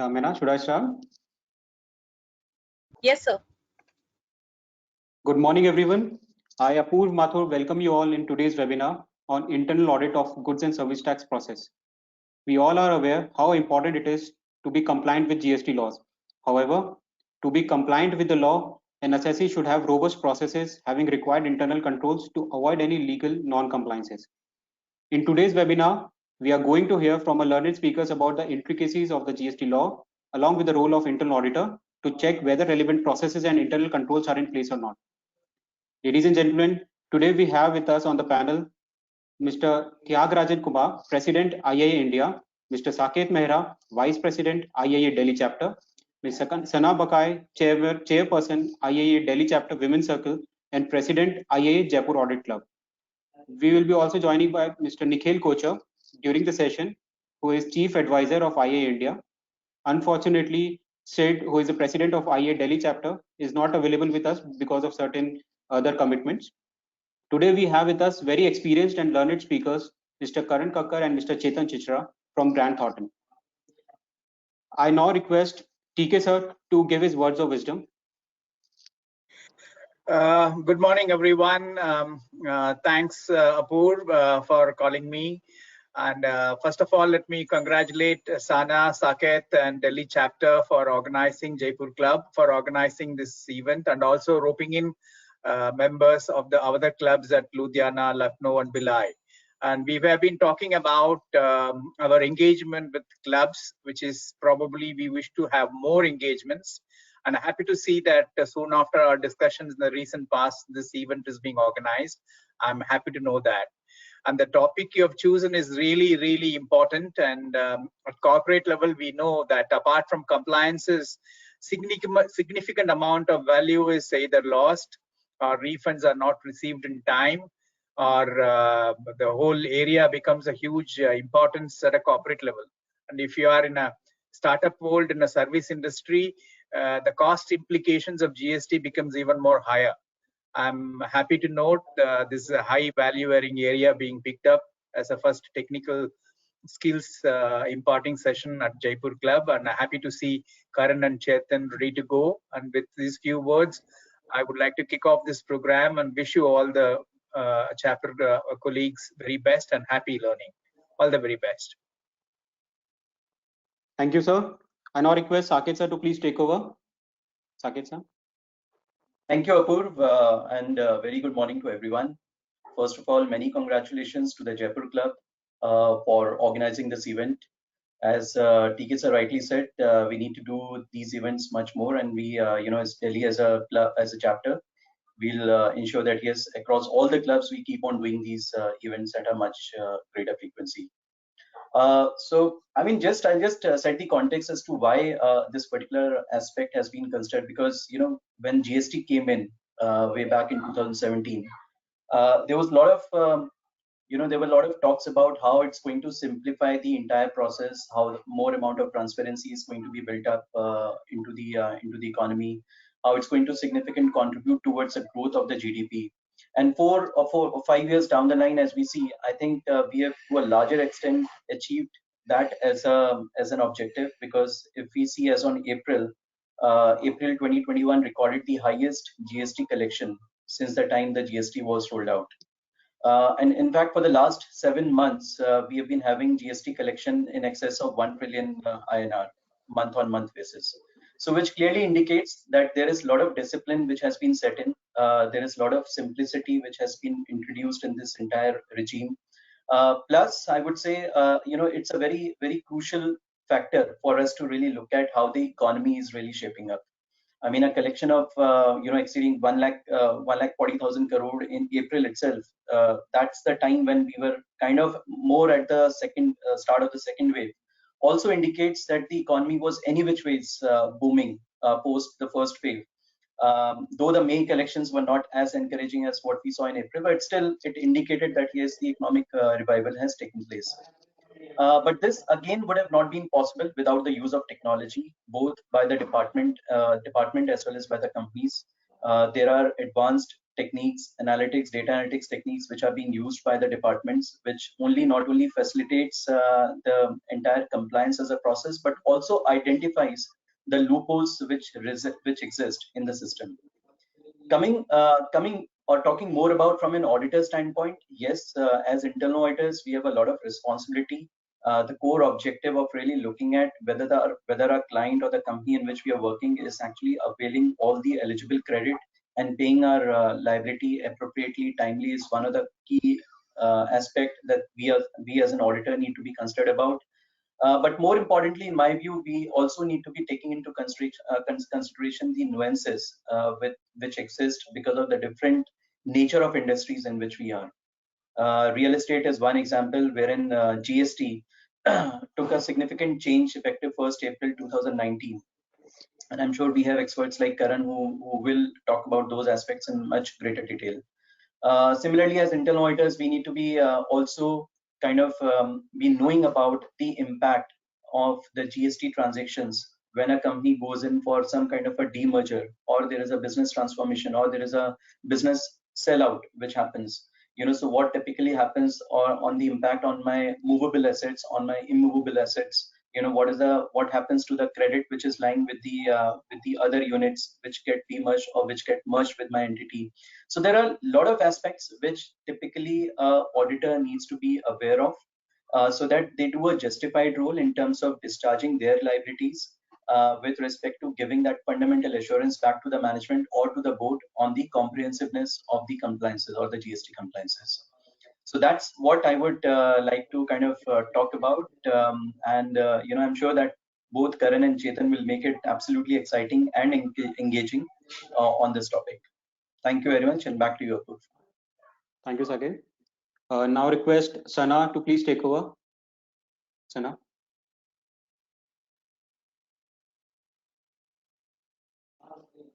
Meena, should I start? Yes, sir. Good morning, everyone. I, Apoorv Mathur, welcome you all in today's webinar on internal audit of goods and service tax process. We all are aware how important it is to be compliant with GST laws. However, to be compliant with the law, an assessee should have robust processes having required internal controls to avoid any legal non-compliances. In today's webinar, we are going to hear from a learned speakers about the intricacies of the GST law, along with the role of internal auditor to check whether relevant processes and internal controls are in place or not. Ladies and gentlemen, today we have with us on the panel Mr. Tyagarajan Kumar, President IIA India, Mr. Saket Mehra, Vice President IIA Delhi Chapter, Ms. Sana Bakai, Chairperson IIA Delhi Chapter Women's Circle and President IIA Jaipur Audit Club. We will be also joining by Mr. Nikhil Kochar during the session, who is Chief Advisor of IIA India. Unfortunately, Sid, who is the President of IIA Delhi Chapter, is not available with us because of certain other commitments. Today we have with us very experienced and learned speakers, Mr. Karan Kakkar and Mr. Chetan Chichra from Grant Thornton. I now request TK sir to give his words of wisdom. Good morning, everyone. Thanks, Apoorv, for calling me. And first of all, let me congratulate Sana, Saket, and Delhi chapter for organizing Jaipur Club, for organizing this event, and also roping in members of the other clubs at Ludhiana, Lucknow, and Bhilai. And we have been talking about our engagement with clubs, which is probably we wish to have more engagements. And happy to see that soon after our discussions in the recent past, this event is being organized. I'm happy to know that. And the topic you have chosen is really, really important. And at corporate level, we know that apart from compliances, significant amount of value is either lost or refunds are not received in time, or the whole area becomes a huge importance at a corporate level. And if you are in a startup world, in a service industry, the cost implications of GST becomes even more higher. I'm happy to note this is a high value adding area being picked up as a first technical skills imparting session at Jaipur Club, and I'm happy to see Karan and Chetan ready to go. And with these few words, I would like to kick off this program and wish you all the chapter colleagues very best and happy learning. All the very best. Thank you, sir. I now request Saket sir to please take over. Saket sir. Thank you, Apoorv, and very good morning to everyone. First of all, many congratulations to the Jaipur Club for organizing this event. As TK sir rightly said, we need to do these events much more, and we, as Delhi as a club, as a chapter, we'll ensure that yes, across all the clubs, we keep on doing these events at a much greater frequency. So, I mean, I'll just set the context as to why this particular aspect has been considered, because, when GST came in way back in 2017, there was a lot of, there were a lot of talks about how it's going to simplify the entire process, how more amount of transparency is going to be built up into the economy, how it's going to significantly contribute towards the growth of the GDP. And 4 or 5 years down the line, as we see, I think we have to a larger extent achieved that as an objective, because if we see as on April 2021 recorded the highest GST collection since the time the GST was rolled out. And in fact, for the last 7 months, we have been having GST collection in excess of 1 trillion INR month-on-month basis. So which clearly indicates that there is a lot of discipline which has been set in. There is a lot of simplicity which has been introduced in this entire regime. Plus, I would say, it's a very, very crucial factor for us to really look at how the economy is really shaping up. I mean, a collection of exceeding 1,40,000 crore in April itself. That's the time when we were kind of more at the second start of the second wave. Also indicates that the economy was any which ways booming post the first wave. Though the May collections were not as encouraging as what we saw in April, but still it indicated that yes, the economic revival has taken place. But this again would have not been possible without the use of technology, both by the department as well as by the companies. There are advanced techniques, analytics, data analytics techniques, which are being used by the departments, which not only facilitates the entire compliance as a process, but also identifies the loopholes which exist in the system. Coming or talking more about from an auditor standpoint, yes, as internal auditors, we have a lot of responsibility. The core objective of really looking at whether our client or the company in which we are working is actually availing all the eligible credit and paying our liability appropriately, timely, is one of the key aspect that we as an auditor need to be considered about. But more importantly, in my view, we also need to be taking into consideration the nuances which exist because of the different nature of industries in which we are. Real estate is one example wherein GST took a significant change effective 1st April 2019. And I'm sure we have experts like Karan who will talk about those aspects in much greater detail. Similarly, as internal auditors, we need to be also kind of be knowing about the impact of the GST transactions when a company goes in for some kind of a demerger, or there is a business transformation, or there is a business sellout which happens. So what typically happens on the impact on my movable assets, on my immovable assets. What happens to the credit which is lying with the other units which get demerged or which get merged with my entity. So there are a lot of aspects which typically auditor needs to be aware of, so that they do a justified role in terms of discharging their liabilities with respect to giving that fundamental assurance back to the management or to the board on the comprehensiveness of the compliances or the GST compliances. So that's what I would like to kind of talk about, and I'm sure that both Karan and Chetan will make it absolutely exciting and engaging on this topic. Thank you very much, and back to you, Apoorv. Thank you, Saket. Now request Sana to please take over. Sana.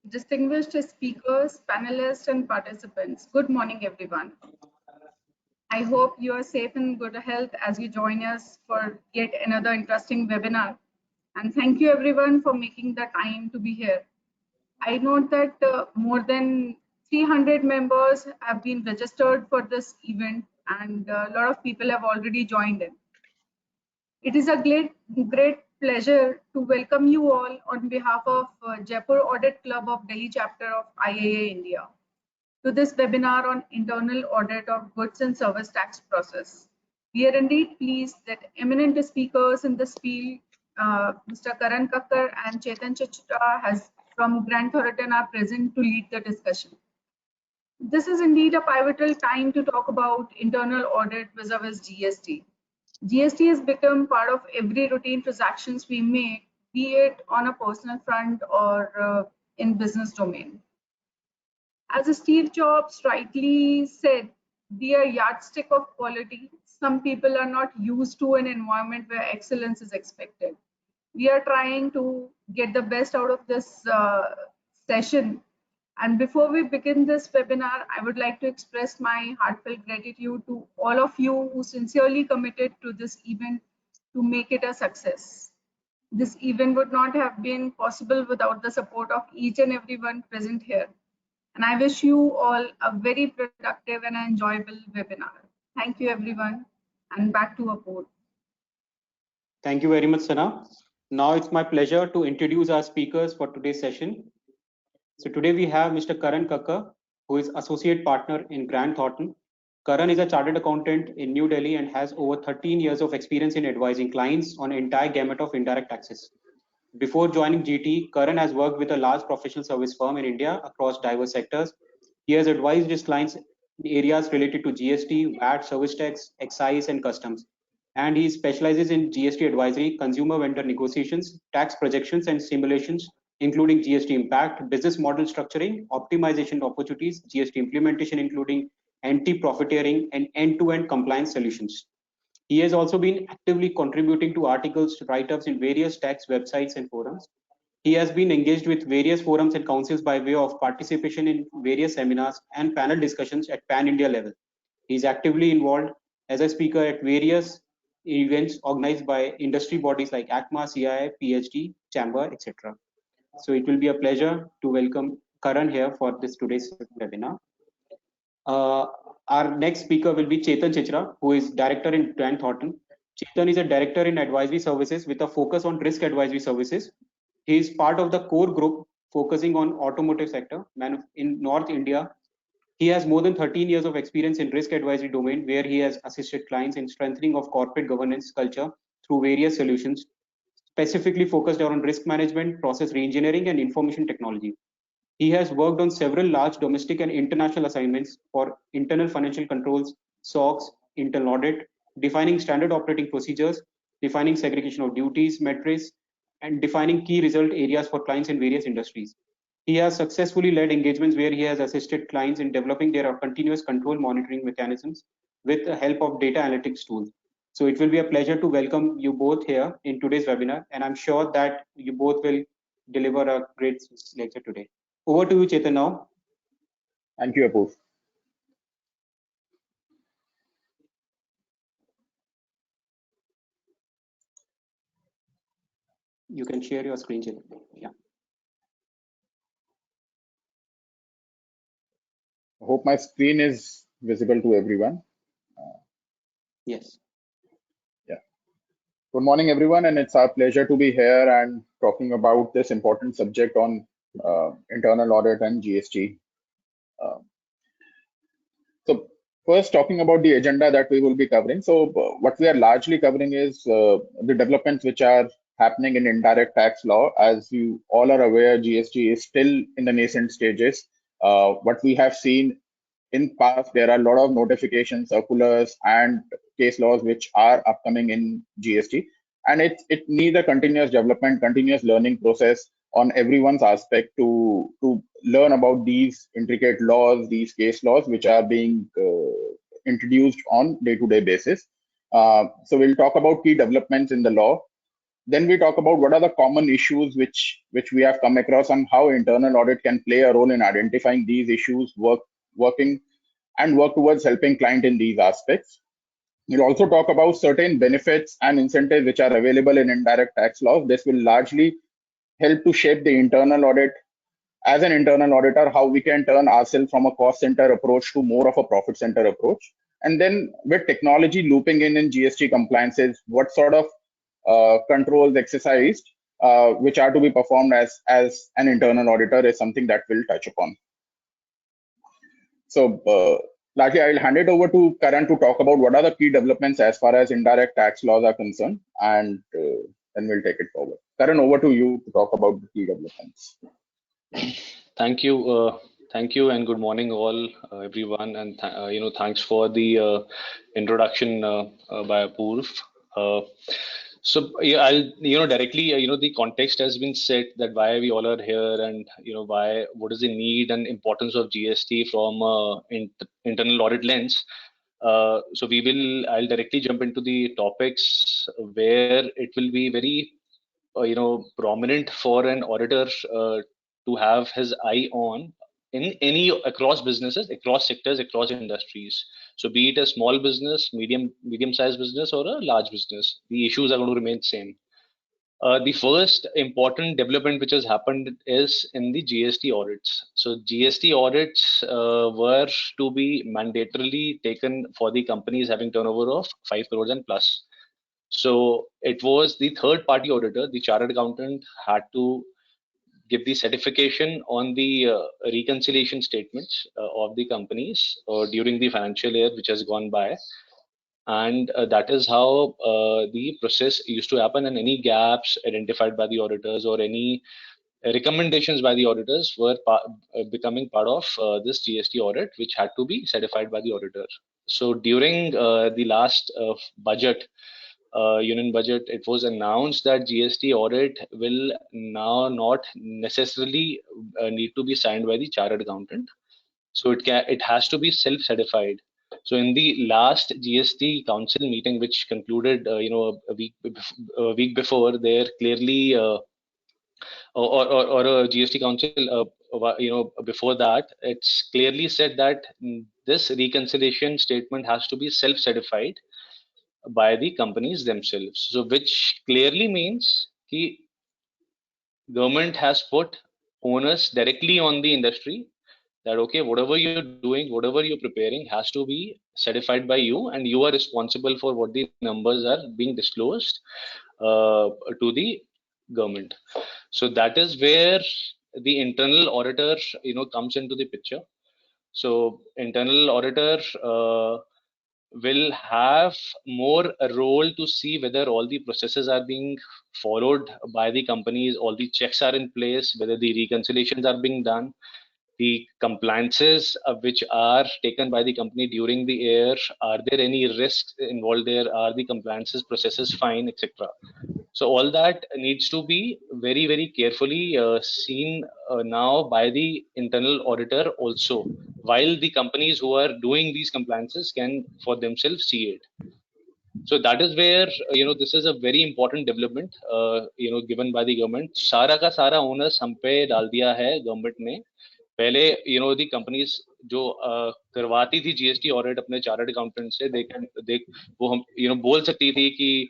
Distinguished speakers, panelists, and participants, good morning, everyone. I hope you are safe and good health as you join us for yet another interesting webinar. And thank you, everyone, for making the time to be here. I note that more than 300 members have been registered for this event, and a lot of people have already joined in. It is a great pleasure to welcome you all on behalf of Jaipur Audit Club of Delhi chapter of IAA India to this webinar on internal audit of goods and service tax process. We are indeed pleased that eminent speakers in this field, Mr. Karan Kakkar and Chetan Chichra from Grant Thornton are present to lead the discussion. This is indeed a pivotal time to talk about internal audit vis-a-vis GST. GST has become part of every routine transactions we make, be it on a personal front or in business domain. As Steve Jobs rightly said, be a yardstick of quality. Some people are not used to an environment where excellence is expected. We are trying to get the best out of this session. And before we begin this webinar, I would like to express my heartfelt gratitude to all of you who sincerely committed to this event to make it a success. This event would not have been possible without the support of each and everyone present here. And I wish you all a very productive and enjoyable webinar. Thank you, everyone. And back to Apoorv. Thank you very much, Sana. Now it's my pleasure to introduce our speakers for today's session. So today we have Mr. Karan Kakkar, who is Associate Partner in Grant Thornton. Karan is a Chartered Accountant in New Delhi and has over 13 years of experience in advising clients on an entire gamut of indirect taxes. Before joining GT, Karan has worked with a large professional service firm in India across diverse sectors. He has advised his clients in areas related to GST, VAT, service tax, excise, and customs. And he specializes in GST advisory, consumer vendor negotiations, tax projections and simulations, including GST impact, business model structuring, optimization opportunities, GST implementation, including anti-profiteering and end-to-end compliance solutions. He has also been actively contributing to articles, write-ups in various tax websites and forums. He has been engaged with various forums and councils by way of participation in various seminars and panel discussions at pan-India level. He is actively involved as a speaker at various events organized by industry bodies like ACMA, CII, PhD, Chamber, etc. So it will be a pleasure to welcome Karan here for today's webinar. Our next speaker will be Chetan Chichra, who is director in Grant Thornton. Chetan is a director in advisory services with a focus on risk advisory services. He is part of the core group focusing on automotive sector in North India. He has more than 13 years of experience in risk advisory domain, where he has assisted clients in strengthening of corporate governance culture through various solutions, specifically focused on risk management, process reengineering, and information technology. He has worked on several large domestic and international assignments for internal financial controls, SOX, internal audit, defining standard operating procedures, defining segregation of duties, metrics, and defining key result areas for clients in various industries. He has successfully led engagements where he has assisted clients in developing their continuous control monitoring mechanisms with the help of data analytics tools. So it will be a pleasure to welcome you both here in today's webinar, and I'm sure that you both will deliver a great lecture today. Over to you, Chetan, now. Thank you, Apoorv. You can share your screen, Chetan. Yeah. I hope my screen is visible to everyone. Yes. Yeah. Good morning, everyone, and it's our pleasure to be here and talking about this important subject on internal audit and GST. So first, talking about the agenda that we will be covering. So what we are largely covering is the developments which are happening in indirect tax law. As you all are aware, GST is still in the nascent stages. What we have seen in past, there are a lot of notifications, circulars, and case laws which are upcoming in GST, and it needs a continuous development, continuous learning process on everyone's aspect to learn about these intricate laws, these case laws which are being introduced on day-to-day basis. So we'll talk about key developments in the law. Then we talk about what are the common issues which we have come across and how internal audit can play a role in identifying these issues, working and work towards helping client in these aspects. We'll also talk about certain benefits and incentives which are available in indirect tax laws. This will largely help to shape the internal audit. As an internal auditor, how we can turn ourselves from a cost center approach to more of a profit center approach. And then with technology looping in GST compliances, what sort of controls exercised which are to be performed as an internal auditor is something that we'll touch upon. So largely, I'll hand it over to Karan to talk about what are the key developments as far as indirect tax laws are concerned, and then we'll take it forward. Karan, over to you to talk about the key developments. Thank you, and good morning, all everyone, and thanks for the introduction by Apoorv. So yeah, I'll directly the context has been set that why we all are here, and what is the need and importance of GST from internal audit lens. So I'll directly jump into the topics where it will be very prominent for an auditor to have his eye on in across businesses, across sectors, across industries. So be it a small business, medium-sized business, or a large business, the issues are going to remain same. The first important development which has happened is in the GST audits. So GST audits were to be mandatorily taken for the companies having turnover of 5 crores and plus. So it was the third party auditor, the chartered accountant, had to give the certification on the reconciliation statements of the companies during the financial year which has gone by. And that is how the process used to happen, and any gaps identified by the auditors or any recommendations by the auditors were becoming part of this GST audit, which had to be certified by the auditor. So during the last budget, union budget, it was announced that GST audit will now not necessarily need to be signed by the chartered accountant. So it has to be self-certified. So in the last GST council meeting, which concluded a week before, there clearly or a GST council before that, it's clearly said that this reconciliation statement has to be self-certified by the companies themselves. So which clearly means the government has put onus directly on the industry that okay, whatever you're doing, whatever you're preparing has to be certified by you, and you are responsible for what the numbers are being disclosed to the government. So that is where the internal auditor, comes into the picture. So internal auditor will have more a role to see whether all the processes are being followed by the companies, all the checks are in place, whether the reconciliations are being done, the compliances which are taken by the company during the year, are there any risks involved there, are the compliances processes fine, etc. So all that needs to be very, very carefully seen now by the internal auditor also, while the companies who are doing these compliances can for themselves see it. So that is where this is a very important development given by the government. सारा का सारा owners हम पे डाल दिया है government ने. पहले दी कंपनीज जो करवाती थी जीएसटी ऑडिट अपने चार्टर्ड अकाउंटेंट से, वो हम बोल सकती थी कि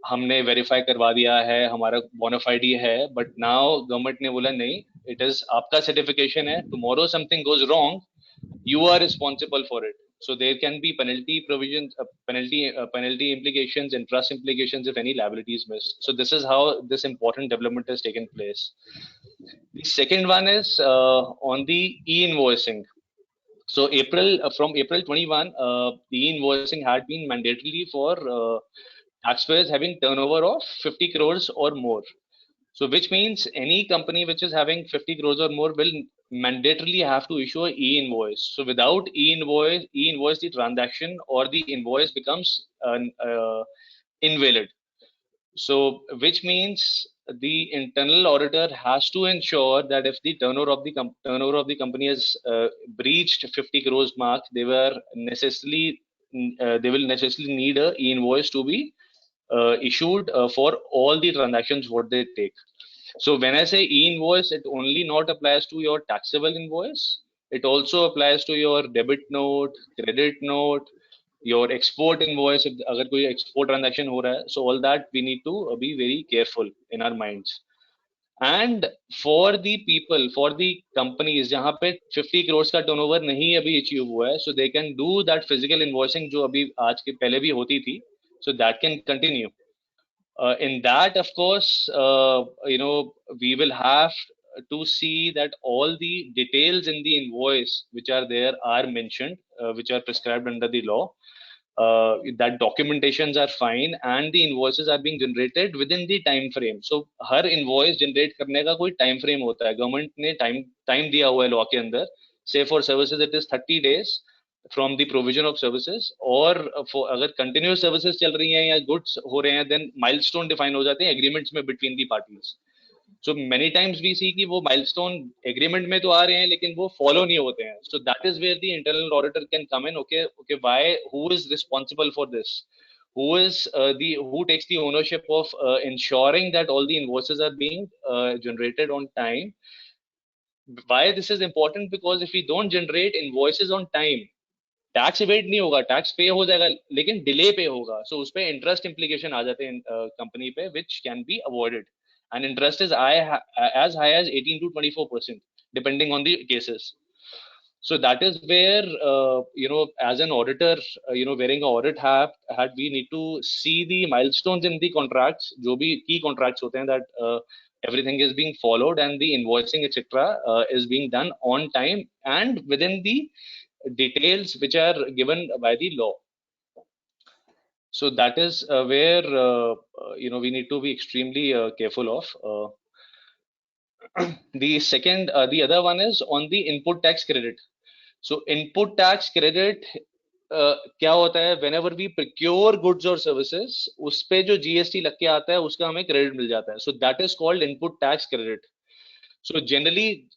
हमने वेरीफाई करवा दिया है, हमारा बोनाफाइड है, बट नाउ गवर्नमेंट ने बोला नहीं, इट इज आपका सर्टिफिकेशन है, tomorrow something goes wrong, you are responsible for it. So there can be penalty provisions, penalty implications, and trust implications if any liability is missed. So this is how this important development has taken place. The second one is on the e-invoicing. So from April 21, the e-invoicing had been mandatory for taxpayers having turnover of 50 crores or more. So which means any company which is having 50 crores or more will mandatorily have to issue an e-invoice. So without e-invoice, the transaction or the invoice becomes invalid. So which means the internal auditor has to ensure that if the turnover of the company has breached 50 crores mark, they will necessarily need a e-invoice to be issued for all the transactions what they take. So when I say e-invoice, it only not applies to your taxable invoice. It also applies to your debit note, credit note, your export invoice. If अगर कोई export transaction हो रहा है, so all that we need to be very careful in our minds. And for the people, for the companies जहाँ पे 50 crores का turnover नहीं अभी achieve हुआ है, so they can do that physical invoicing जो अभी आज के पहले भी होती थी, so that can continue. In that, of course, we will have to see that all the details in the invoice which are there are mentioned, which are prescribed under the law. That documentations are fine and the invoices are being generated within the time frame. So her invoice generate करने का कोई time frame होता है. Government ने time दिया हुआ है law के अंदर. Say for services it is 30 days from the provision of services, और for अगर continuous services चल रही हैं या goods हो रहे हैं, then milestone define हो जाते हैं agreements में between the parties. So many times we see कि वो milestone agreement में तो आ रहे हैं लेकिन वो follow नहीं होते हैं. So that is where the internal auditor can come in. Okay, who is responsible for this? Who takes the ownership of ensuring that all the invoices are being generated on time? Why this is important? Because if we don't generate invoices on time, tax इवेट नहीं होगा, tax पे हो जाएगा लेकिन delay पे होगा. सो उस पे इंटरेस्ट इम्प्लीकेशन आ जाते हैं कंपनी पे, which can be avoided, and interest is as high as 18 to 24% depending on the cases. So that is where as an auditor wearing an audit hat, we need to see the milestones in the contracts, जो भी key contracts होते हैं, that everything is being followed and the invoicing etc is being done on time and within the details which are given by the law. So that is where we need to be extremely careful of. The other one is on the input tax credit. So input tax credit क्या होता है? Whenever we procure goods or services, उस पे जो GST लग के आता है उसका हमें credit मिल जाता है. So that is called input tax credit. So generally,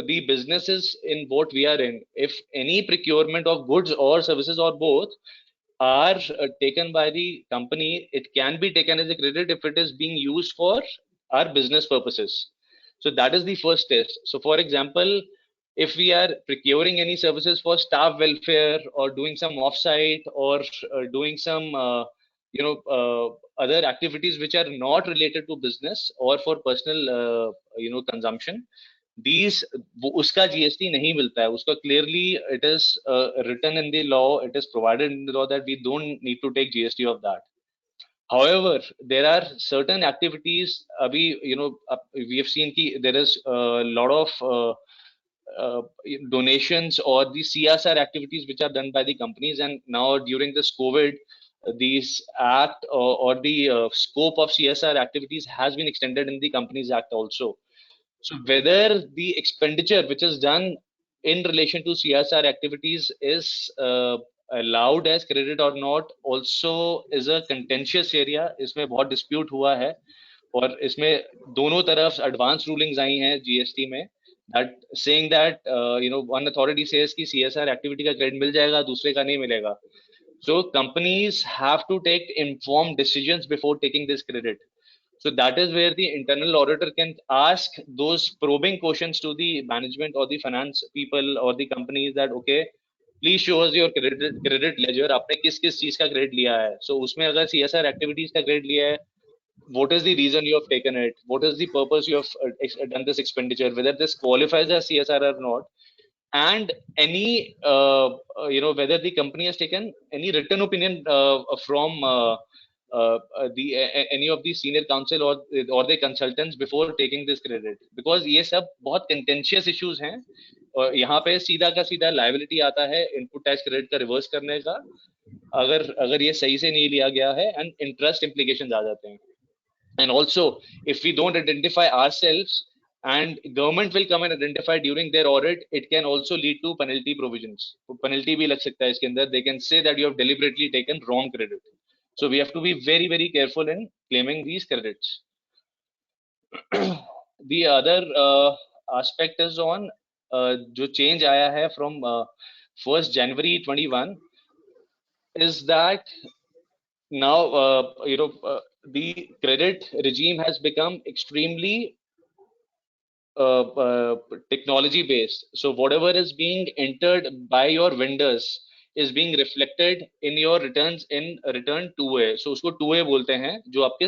the businesses in what we are in, if any procurement of goods or services or both are taken by the company, it can be taken as a credit if it is being used for our business purposes. So that is the first test. So for example, if we are procuring any services for staff welfare or doing some offsite or doing some other activities which are not related to business or for personal consumption, these उसका GST नहीं मिलता है, उसका clearly it is written in the law, it is provided in the law that we don't need to take GST of that. However, there are certain activities, abhi, we have seen ki there is a lot of donations or the CSR activities which are done by the companies, and now during this COVID, these act or the scope of CSR activities has been extended in the Companies Act also. So whether the expenditure which is done in relation to CSR activities is allowed as credit or not also is a contentious area. इसमें बहुत dispute हुआ है और इसमें दोनों तरफ advance rulings आई हैं GST में, that saying that one authority says कि CSR activity का credit मिल जाएगा, दूसरे का नहीं मिलेगा. So companies have to take informed decisions before taking this credit. So that is where the internal auditor can ask those probing questions to the management or the finance people or the companies that, okay, please show us your credit ledger. आपने किस चीज का credit लिया है? So उसमें अगर CSR activities का credit लिया है, what is the reason you have taken it? What is the purpose you have done this expenditure? Whether this qualifies as CSR or not? And any whether the company has taken any written opinion from any of the senior counsel or the consultants before taking this credit, because ये सब बहुत contentious issues हैं और यहाँ पे सीधा का सीधा liability आता है input tax credit का reverse करने का अगर ये सही से नहीं लिया गया है, and interest implications आ जाते हैं. And also if we don't identify ourselves and government will come and identify during their audit, it can also lead to penalty provisions. Penalty भी लग सकता है इसके अंदर. They can say that you have deliberately taken wrong credit. So we have to be very, very careful in claiming these credits. The other aspect is on जो change आया है from 1st January 21 is that now the credit regime has become extremely technology based. So whatever is being entered by your vendors is being reflected in your returns in return 2A. So उसको 2A बोलते हैं जो आपके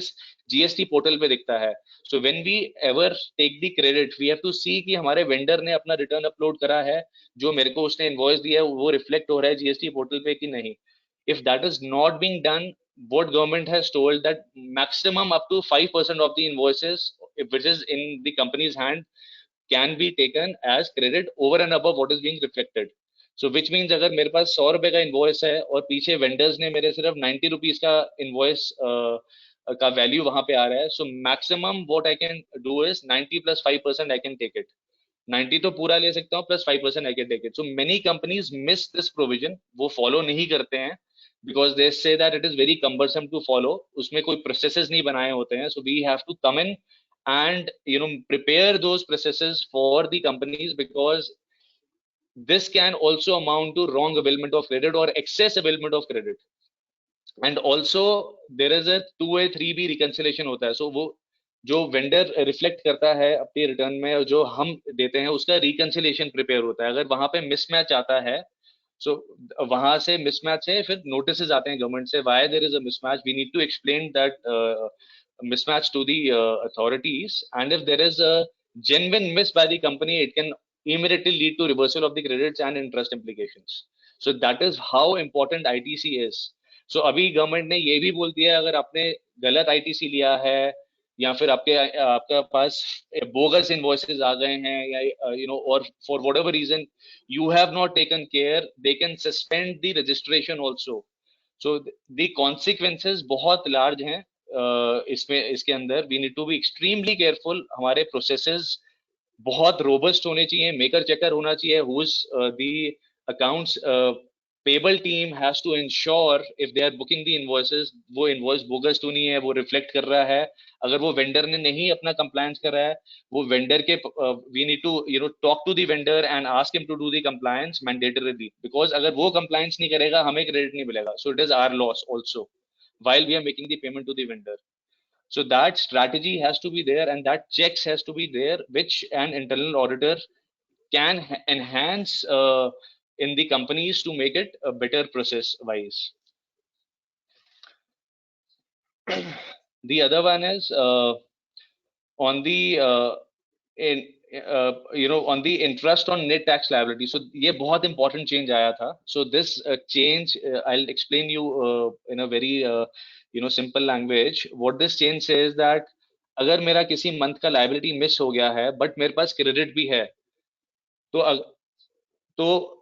GST portal पे दिखता है. So when we ever take the credit, we have to see कि हमारे vendor ने अपना return upload करा है, जो मेरे को उसने invoice दिया है वो reflect हो रहा है GST पोर्टल पे कि नहीं. If that is not being done, what government has told that maximum up to 5% of the invoices, if it is in the company's hand, can be taken as credit over and above what is being reflected. So which means अगर मेरे पास 100 रुपए का invoice है और पीछे vendors ने मेरे सिर्फ 90 rupees का invoice का value वहां पे आ रहा है, so maximum what I can do is 90 plus 5% I can take it. 90 तो पूरा ले सकता हूँ plus 5% I can take it. So many companies miss this provision, वो follow नहीं करते हैं because they say that it is very cumbersome to follow. उसमें कोई processes नहीं बनाए होते हैं. So we have to come in and prepare those processes for the companies, because this can also amount to wrong availment of credit or excess availment of credit. And also there is a 2A 3B reconciliation होता है. So वो जो vendor reflect करता है अपनी return में और जो हम देते हैं उसका reconciliation prepare होता है. अगर वहां पे mismatch आता है, so वहां से mismatch है, फिर notices आते हैं government से why there is a mismatch. We need to explain that mismatch to the authorities, and if there is a genuine miss by the company, it can immediately lead to reversal of the credits and interest implications. So that is how important ITC is. So अभी government ने ये भी बोल दिया है अगर आपने गलत ITC लिया है या फिर आपका पास बोगस इनवॉइसेस आ गए हैं या और for whatever reason you have not taken care, they can suspend the registration also. So the consequences बहुत large हैं इसके अंदर. We need to be extremely careful. हमारे processes बहुत robust होने चाहिए, maker checker होना चाहिए, who's the accounts payable team has to ensure if they are booking the invoices, वो invoice bogus तो नहीं है, वो reflect कर रहा है. अगर वो vendor ने नहीं अपना compliance कर रहा है, वो vendor के we need to talk to the vendor and ask him to do the compliance mandatorily, because अगर वो compliance नहीं करेगा हमें credit नहीं मिलेगा. So it is our loss also while we are making the payment to the vendor. So that strategy has to be there and that checks has to be there, which an internal auditor can enhance in the companies to make it a better process wise. The other one is on the on the interest on net tax liability. So ये बहुत important change आया था. So this change, I'll explain you in a very simple language. What this change says that अगर मेरा किसी month का liability miss हो गया है, but मेरे पास credit भी है, तो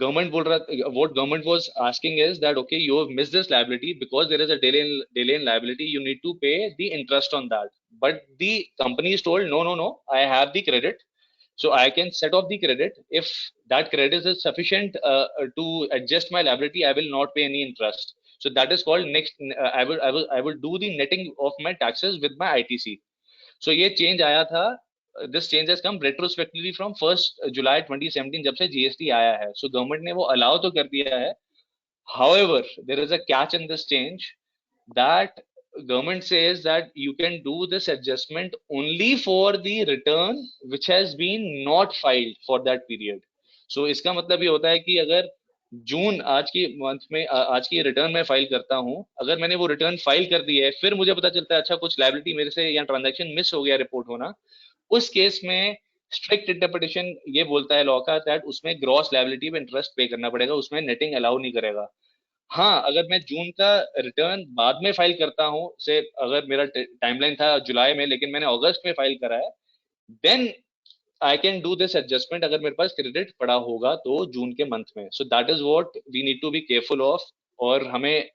government बोल रहा, what government was asking is that okay, you have missed this liability because there is a delay in liability, you need to pay the interest on that. But the company is told no, I have the credit, so I can set off the credit. If that credit is sufficient to adjust my liability, I will not pay any interest. So that is called next. I will do the netting of my taxes with my ITC. So ये change आया था. This change has come retrospectively from 1st July 2017 जब से GST आया है. So government ने वो allow तो कर दिया है. However, there is a catch in this change that government says that you can do this adjustment only for the return which has been not filed for that period. So इसका मतलब ये होता है कि अगर जून आज की मंथ में आज की रिटर्न में फाइल करता हूं, अगर मैंने वो रिटर्न फाइल कर दी है, फिर मुझे पता चलता है अच्छा कुछ लायबिलिटी मेरे से या ट्रांजैक्शन मिस हो गया रिपोर्ट होना, उस केस में स्ट्रिक्ट इंटरप्रिटेशन ये बोलता है लॉ का दैट उसमें ग्रॉस लायबिलिटी पे इंटरेस्ट पे करना पड़ेगा, उसमें नेटिंग अलाउ नहीं करेगा. हाँ, अगर मैं जून का रिटर्न बाद में फाइल करता हूं, से अगर मेरा टाइमलाइन था जुलाई में लेकिन मैंने अगस्त में फाइल करा है, then I can do this adjustment अगर मेरे पास क्रेडिट पड़ा होगा तो जून के मंथ में. So that is what we need to be careful of. और हमें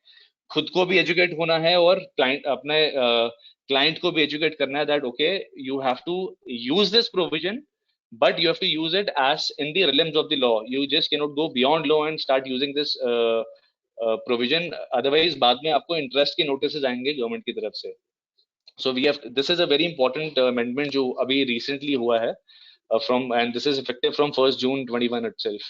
खुद को भी एजुकेट होना है और क्लाइंट अपने क्लाइंट को भी एजुकेट करना है that okay you have to use this provision, but you have to use it as in the realms of the law. You just cannot go beyond law and start using this provision. Otherwise बाद में आपको interest के notices आएंगे government की तरफ से. So we have, this is a very important amendment जो अभी recently हुआ है and this is effective from 1st June 21 itself.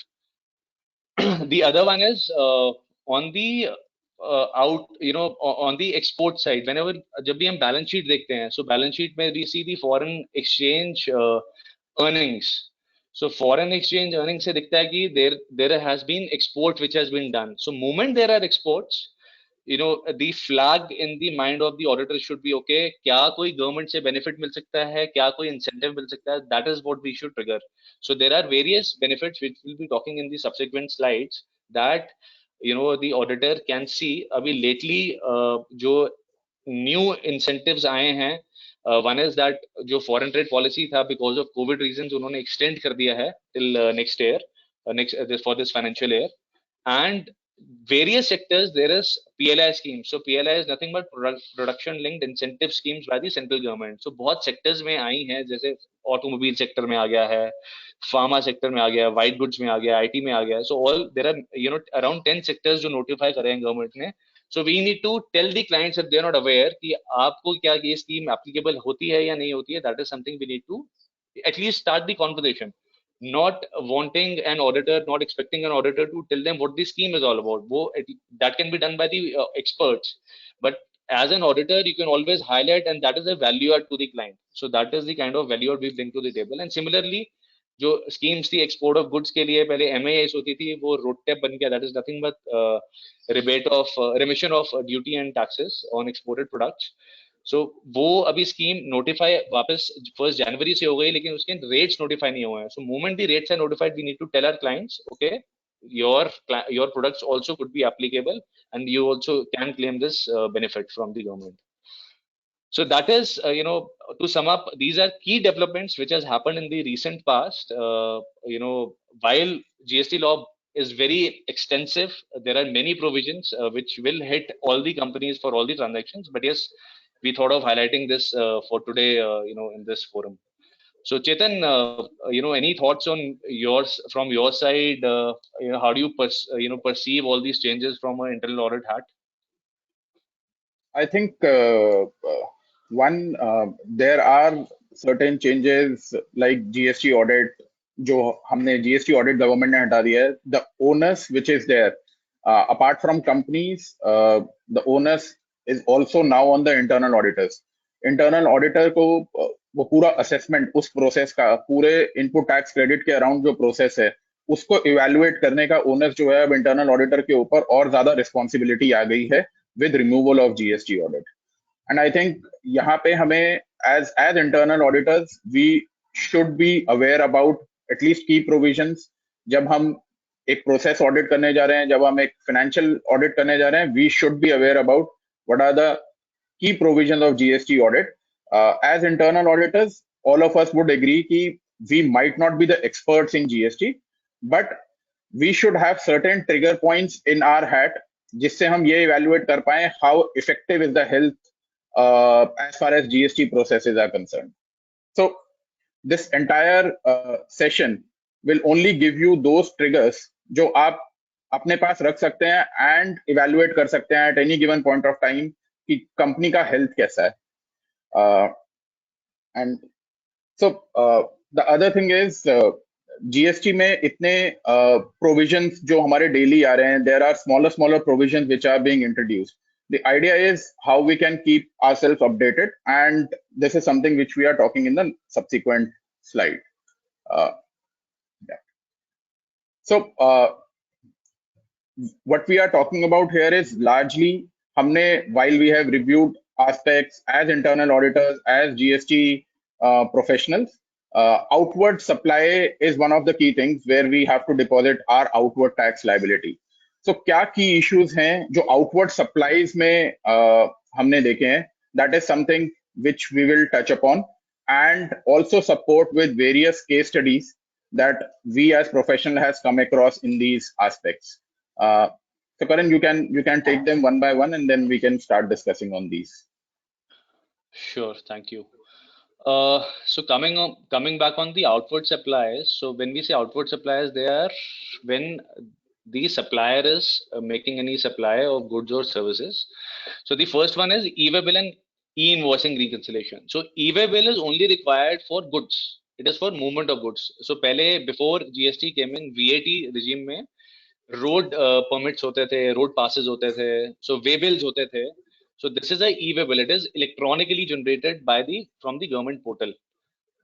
The other one is on the on the export side. Whenever जब भी हम balance sheet देखते हैं, so balance sheet में we see the foreign exchange earnings. So foreign exchange earnings से दिखता है कि there has been export which has been done. So moment there are exports, the flag in the mind of the auditor should be okay, क्या कोई government से benefit मिल सकता है, क्या कोई incentive मिल सकता है, that is what we should trigger. So there are various benefits which we'll be talking in the subsequent slides that the auditor can see. अभी lately जो new incentives आए हैं, one is that जो foreign trade policy था because of COVID reasons उन्होंने extend कर दिया है till next year, for this financial year. And various sectors there is PLI scheme. So PLI is nothing but production linked incentive schemes by the central government. So बहुत sectors में आई हैं, जैसे automobile sector में आ गया है, pharma sector में आ गया, white goods में आ गया, IT में आ गया. So all there are around 10 sectors जो notify करे हैं government ने. So we need to tell the clients if they are not aware कि आपको क्या ये scheme applicable होती है या नहीं होती है. That is something we need to at least start the conversation. Not wanting an auditor, not expecting an auditor to tell them what the scheme is all about. That can be done by the experts. But as an auditor, you can always highlight, and that is a value add to the client. So that is the kind of value add we bring to the table. And similarly, जो schemes थी export of goods के लिए पहले MAS होती थी, वो RoDTEP बन गया. That is nothing but remission of duty and taxes on exported products. So वो अभी स्कीम नोटिफाई वापस 1st January से हो गई, लेकिन उसके रेट्स नोटिफाई नहीं हुए हैं. So moment the rates are notified, we need to tell our clients okay your products also could be applicable and you also can claim this benefit from the government. So that is to sum up, these are key developments which has happened in the recent past. While GST law is very extensive, there are many provisions which will hit all the companies for all the transactions, but yes, we thought of highlighting this for today, in this forum. So Chetan, any thoughts on from your side? How do you perceive all these changes from an internal audit hat? I think there are certain changes like GST audit. जो हमने GST audit government ने हटा दिया है. The onus which is there, apart from companies, the onus is also now on the internal auditors. Internal auditor को वो पूरा assessment उस process का, पूरे input tax credit के around जो process है, उसको evaluate करने का onus जो है अब internal auditor के ऊपर और ज़्यादा responsibility आ गई है with removal of GST audit. And I think यहाँ पे हमें as internal auditors we should be aware about at least key provisions. जब हम एक process audit करने जा रहे हैं, जब हम एक financial audit करने जा रहे हैं, we should be aware about what are the key provisions of GST audit. As internal auditors, all of us would agree that we might not be the experts in GST, but we should have certain trigger points in our hat जिससे हम ये evaluate कर पाएं how effective is the health as far as GST processes are concerned. So this entire session will only give you those triggers जो आप अपने पास रख सकते हैं and evaluate कर सकते हैं at any given point of time कि कंपनी का हेल्थ कैसा है. And so the other thing is GST में इतने provisions जो हमारे daily आ रहे हैं, there are smaller provisions which are being introduced. The idea is how we can keep ourselves updated, and this is something which we are talking in the subsequent slide. Yeah. So what we are talking about here is largely हमने, while we have reviewed aspects as internal auditors, as GST professionals, outward supply is one of the key things where we have to deposit our outward tax liability. So क्या key issues हैं जो outward supplies में हमने देखे हैं? That is something which we will touch upon, and also support with various case studies that we as professional has come across in these aspects. So Karan, you can take them one by one, and then we can start discussing on these. Sure, thank you. So coming back on the outward suppliers. So when we say outward suppliers, they are when the supplier is making any supply of goods or services. So the first one is e-way bill and e-invoicing reconciliation. So e-way bill is only required for goods. It is for movement of goods. So पहले before GST came in, VAT regime में road permits होते थे, road passes होते थे, so way bills होते थे. So this is a e-way bill. It is electronically generated from the government portal.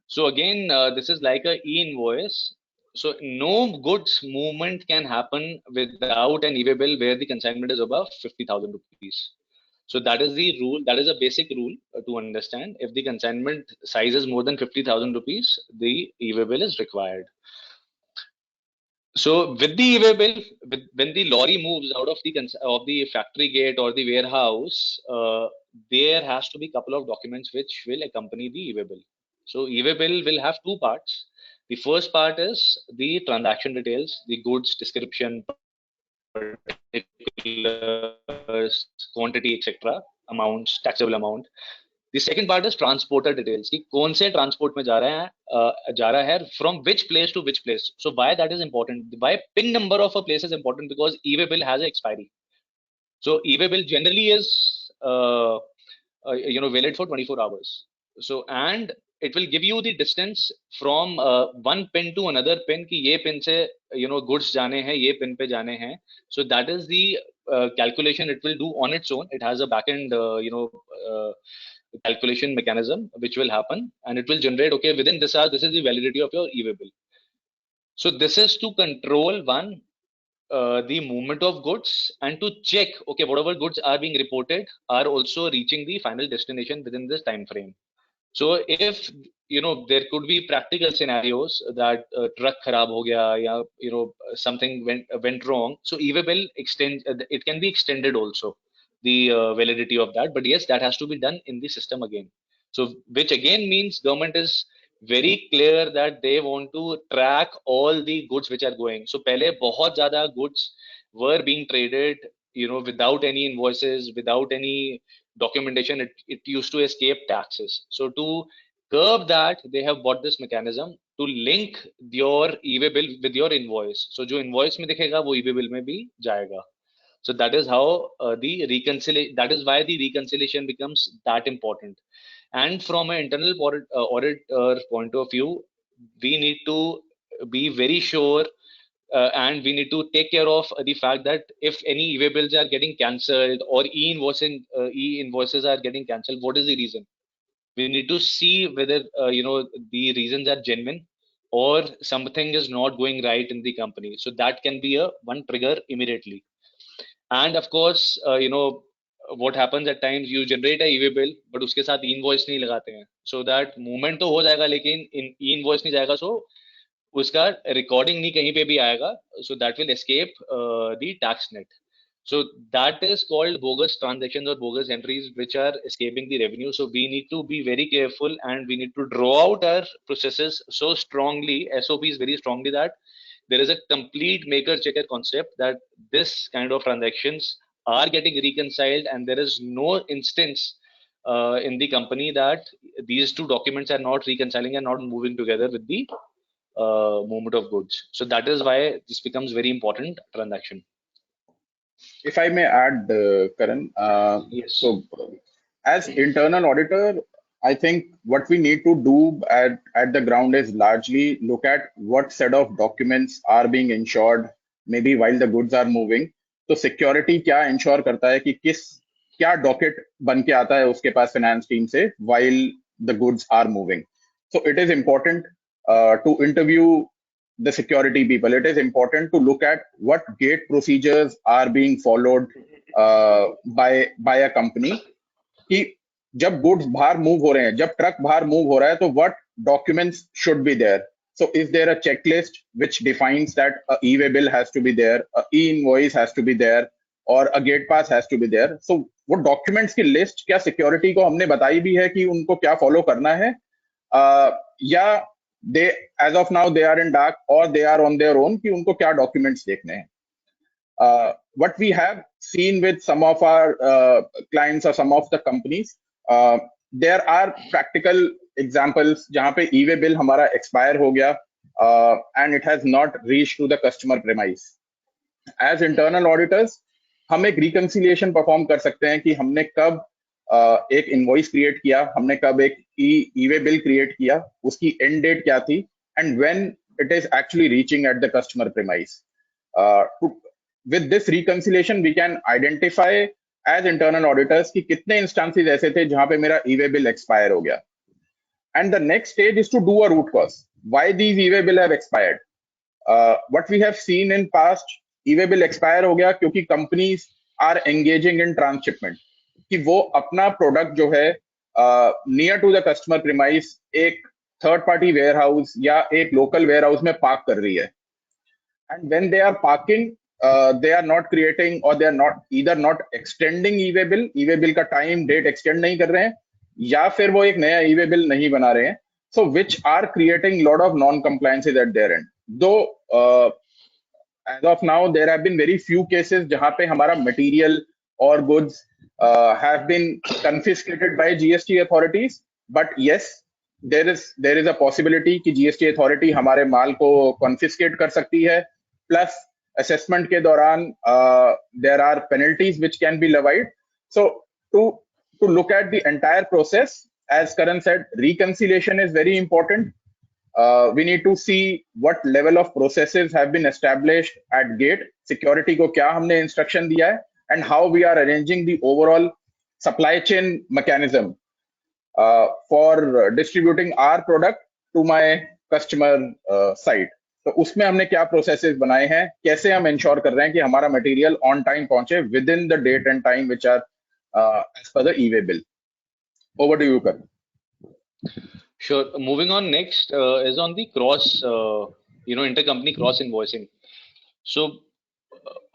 So again, this is like a e-invoice. So no goods movement can happen without an e-way bill where the consignment is above 50,000 rupees. So that is the rule. That is a basic rule to understand. If the consignment size is more than 50,000 rupees, the e-way bill is required. So with the e-way bill, when the lorry moves out of the factory gate or the warehouse, there has to be a couple of documents which will accompany the e-way bill. So e-way bill will have two parts. The first part is the transaction details, the goods description, particulars, quantity, etc., amounts, taxable amount. The second part is transporter details. कि कौन से transport में जा रहा है from which place to which place. So why that is important? Why PIN number of a place is important? Because e-way bill has an expiry. So e-way bill generally is valid for 24 hours. So and it will give you the distance from one pin to another pin कि ये pin से goods जाने हैं, ये pin पे जाने हैं. So that is the calculation it will do on its own. It has a backend calculation mechanism which will happen, and it will generate, okay, within this hour, this is the validity of your e-way bill. So this is to control the movement of goods, and to check, okay, whatever goods are being reported are also reaching the final destination within this time frame. So if there could be practical scenarios that truck kharab ho gaya, ya something went wrong, so e-way bill it can be extended also, the validity of that. But yes, that has to be done in the system again. So which again means government is very clear that they want to track all the goods which are going. So pehle bahut zyada goods were being traded without any invoices, without any documentation. It used to escape taxes. So to curb that, they have bought this mechanism to link your e-way bill with your invoice. So जो invoice में दिखेगा वो e-way bill में भी जाएगा. So that is how that is why the reconciliation becomes that important. And from an internal auditor point of view, we need to be very sure and we need to take care of the fact that if any e-way bills are getting cancelled or e-invoices are getting cancelled, what is the reason? We need to see whether the reasons are genuine or something is not going right in the company. So that can be one trigger immediately. And of course, what happens at times, you generate a e-way bill but उसके साथ invoice नहीं लगाते हैं, so that movement तो हो जाएगा लेकिन invoice नहीं जाएगा, so उसका recording नहीं कहीं पे भी आएगा, so that will escape the tax net. So that is called bogus transactions or bogus entries which are escaping the revenue. So we need to be very careful and we need to draw out our processes so strongly, SOPs very strongly, that there is a complete maker checker concept that this kind of transactions are getting reconciled and there is no instance in the company that these two documents are not reconciling and not moving together with the movement of goods. So that is why this becomes very important transaction. If I may add, Karan, Yes. so as internal auditor, I think what we need to do at the ground is largely look at what set of documents are being ensured, maybe while the goods are moving. तो security क्या ensure करता है कि क्या docket बन के आता है उसके पास finance team से while the goods are moving. So it is important to interview the security people. It is important to look at what gate procedures are being followed by a company. कि जब goods बाहर move हो रहे हैं, जब truck बाहर move हो रहा है, तो what documents should be there? So is there a checklist which defines that a e-way bill has to be there, a e-invoice has to be there, or a gate pass has to be there? So वो documents की list क्या security को हमने बताई भी है कि उनको क्या follow करना है, या they as of now they are in dark or they are on their own कि उनको क्या documents देखने हैं. What we have seen with some of our clients or some of the companies, there are practical examples जहाँ पे e-way bill हमारा expire हो गया and it has not reached to the customer premise. As internal auditors, हम एक reconciliation perform कर सकते हैं कि हमने कब एक invoice create किया, हमने कब एक e-way bill create किया, उसकी end date क्या थी, and when it is actually reaching at the customer premise. With this reconciliation, we can identify as internal auditors कि कितने instances ऐसे थे जहाँ पे मेरा e-way bill expire हो गया. And the next stage is to do a root cause. Why these e-way bill have expired? What we have seen in past, e-way bill expire हो गया क्योंकि companies are engaging in transshipment. कि वो अपना product जो है near to the customer premise एक third party warehouse या एक local warehouse में park कर रही है. And when they are parking, they are not creating or they are not either not extending e-way bill का time date extend नहीं कर रहे हैं या फिर वो एक नया e-way bill नहीं बना रहे हैं, so which are creating lot of non-compliances at their end. Though as of now there have been very few cases जहाँ पे हमारा material or goods have been confiscated by GST authorities, but yes, there is a possibility कि GST authority हमारे माल को confiscate कर सकती है, plus assessment के दौरान there are penalties which can be levied. So to look at the entire process, as Karan said, reconciliation is very important. We need to see what level of processes have been established at gate, security को क्या हमने instruction दिया है, and how we are arranging the overall supply chain mechanism for distributing our product to my customer site. तो उसमें हमने क्या processes बनाए हैं, कैसे हम इंश्योर कर रहे हैं कि हमारा मटेरियल ऑन टाइम पहुंचे within the date and time which are as per the e-way bill. Over to you, Karan. Sure. Moving on next is on the cross, intercompany cross invoicing. So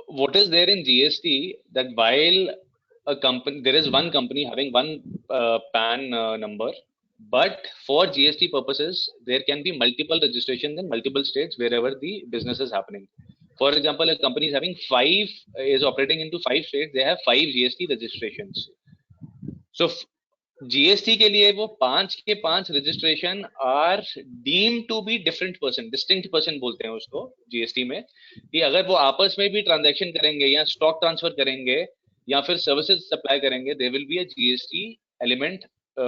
what is there in GST that while a company, there is one company having one PAN number, but for GST purposes, there can be multiple registrations in multiple states wherever the business is happening. For example, a company is having is operating into 5 states, they have 5 GST registrations. So GST के लिए वो 5 के 5 registration are deemed to be distinct person बोलते हैं उसको GST में, कि अगर वो आपस में भी transaction करेंगे या stock transfer करेंगे या फिर services supply करेंगे, there will be a GST element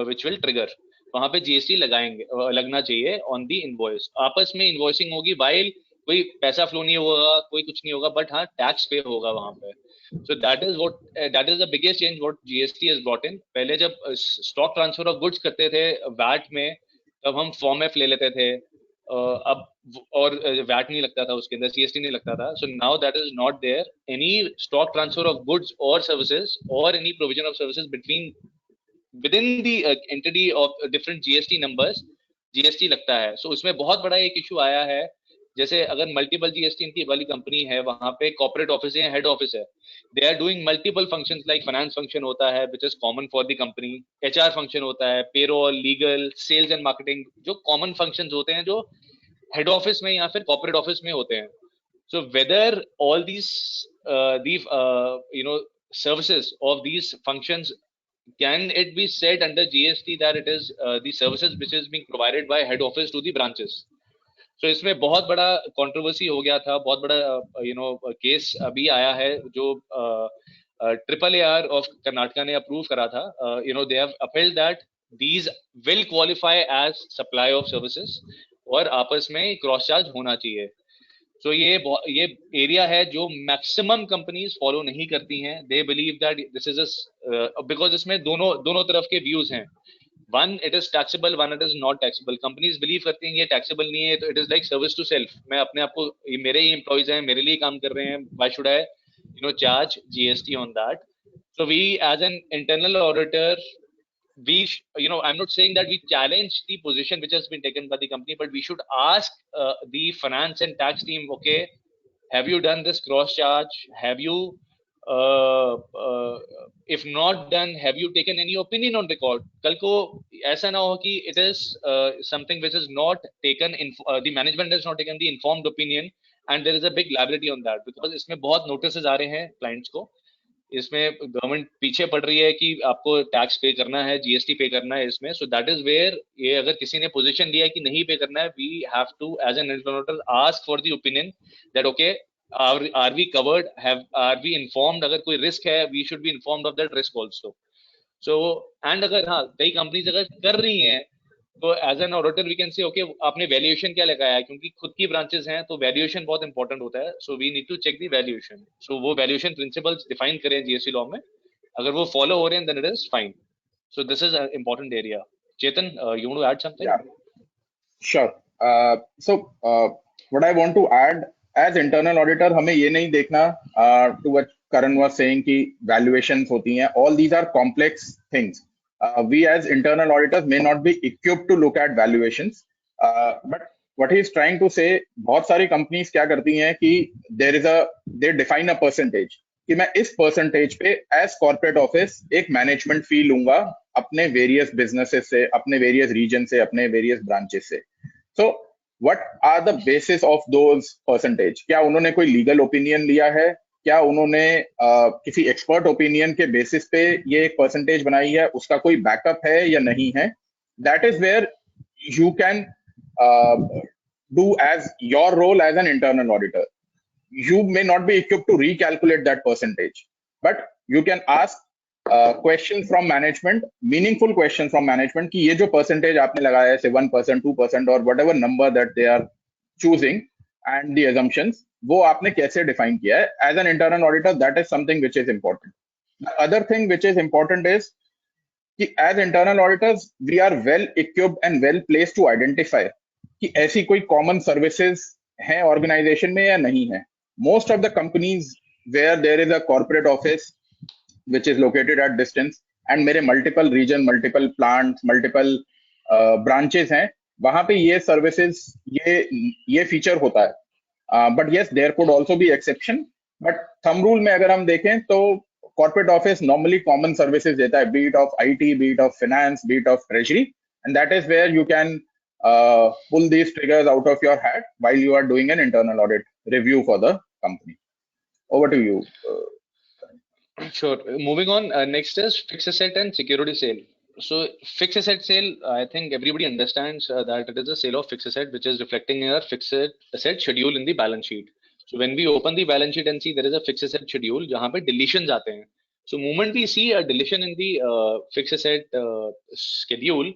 which will trigger. वहां पे GST लगना चाहिए on the invoice. आपस में invoicing होगी while कोई पैसा flow नहीं होगा, कोई कुछ नहीं होगा, but हाँ tax pay होगा वहां पे. So that is the biggest change what GST has brought in. पहले जब stock transfer of goods करते थे VAT में, तब हम form F ले लेते थे, अब और वैट नहीं लगता था उसके अंदर, CST नहीं लगता था. So now that is not there. Any stock transfer of goods or services or any provision of services within the entity of different GST numbers, GST लगता है. So उसमें बहुत बड़ा एक इशू आया है. जैसे अगर मल्टीपल GST इनकी वाली कंपनी है, वहां पे कॉर्पोरेट ऑफिस है, हेड ऑफिस है, they are doing multiple functions, like finance function होता है which is common for the company, HR function होता है, payroll, legal, sales and marketing, जो कॉमन फंक्शंस होते हैं जो हेड ऑफिस में या फिर कॉर्पोरेट ऑफिस में होते हैं. So whether all these services of these functions, can it be said under GST that it is the services which is being provided by head office to the branches? So इसमें बहुत बड़ा controversy हो गया था, बहुत बड़ा case अभी आया है जो AAR ऑफ कर्नाटका ने अप्रूव करा था. They have upheld that these will qualify as supply of services और आपस में क्रॉस चार्ज होना चाहिए. So ये एरिया है जो मैक्सिमम कंपनीज फॉलो नहीं करती हैं. They believe that this is because इसमें दोनों तरफ के व्यूज हैं. One, it is taxable, one it is not taxable. Companies believe करती हैं ये टैक्सेबल नहीं है, तो it is like service to self. मैं अपने आप को, मेरे ही एम्प्लॉइज हैं, मेरे लिए काम कर रहे हैं, why should I charge GST on that? So we as an internal auditor, I'm not saying that we challenge the position which has been taken by the company, but we should ask the finance and tax team, okay, have you done this cross charge? Have you, if not done, have you taken any opinion on record? कल को ऐसा ना हो कि it is something which is not taken, the management has not taken the informed opinion and there is a big liability on that, because इसमें बहुत notices आ रहे हैं clients को. इसमें गवर्नमेंट पीछे पड़ रही है कि आपको टैक्स पे करना है, GST पे करना है इसमें. सो दैट इज वेयर, ये अगर किसी ने पोजीशन लिया है कि नहीं पे करना है, we have to as an internal ask for the opinion that okay, are we covered, are we informed? अगर कोई रिस्क है, we should be informed of that risk also. So and अगर हाँ कई कंपनीज अगर कर रही हैं, तो as an auditor we can say okay, आपने वैल्यूएशन क्या लगाया है, क्योंकि खुद की ब्रांचेस हैं तो वैल्यूएशन बहुत इंपॉर्टेंट होता है. So we need to check the valuation. So वो वैल्यूएशन प्रिंसिपल्स डिफाइन करें GST लॉ में, अगर वो फॉलो हो रहे हैं then it is fine. So this is important area. Chetan, you want to add something? Yeah, sure. So what I want to add, as internal auditor, हमें ये नहीं देखना to what Karan was saying कि valuations होती हैं. All these are complex things. We as internal auditors may not be equipped to look at valuations, but what he is trying to say, बहुत सारी companies क्या करती हैं कि they define a percentage कि मैं इस percentage पे as corporate office एक management fee लूंगा अपने various businesses से, अपने various regions से, अपने various branches से. So what are the basis of those percentage? क्या उन्होंने कोई legal opinion लिया है? क्या उन्होंने किसी एक्सपर्ट ओपिनियन के बेसिस पे ये एक परसेंटेज बनाई है? उसका कोई बैकअप है या नहीं है? That is where you can do as your role as an internal auditor. You may not be equipped to recalculate that percentage, but you can ask questions from management, meaningful questions from management कि ये जो percentage आपने लगाया है, say 1%, 2% or whatever number that they are choosing and the assumptions, वो आपने कैसे define किया है? As an internal auditor, that is something which is important. The other thing which is important is कि as internal auditors, we are well equipped and well placed to identify कि ऐसी कोई common services हैं organization में या नहीं है. Most of the companies where there is a corporate office which is located at distance and मेरे multiple region, multiple plants, multiple branches हैं, वहां पे ये services, ये feature होता है. But yes, there could also be exception. But thumb rule में अगर हम देखें तो corporate office normally common services देता है, be it of IT, be it of finance, be it of treasury, and that is where you can pull these triggers out of your hat while you are doing an internal audit review for the company. Over to you. Sure. Moving on, next is fixed asset and security sale. So fixed asset sale, I think everybody understands that it is a sale of fixed asset which is reflecting in our fixed asset schedule in the balance sheet. So when we open the balance sheet and see there is a fixed asset schedule जहाँ पे deletions आते हैं. So moment we see a deletion in the fixed asset schedule,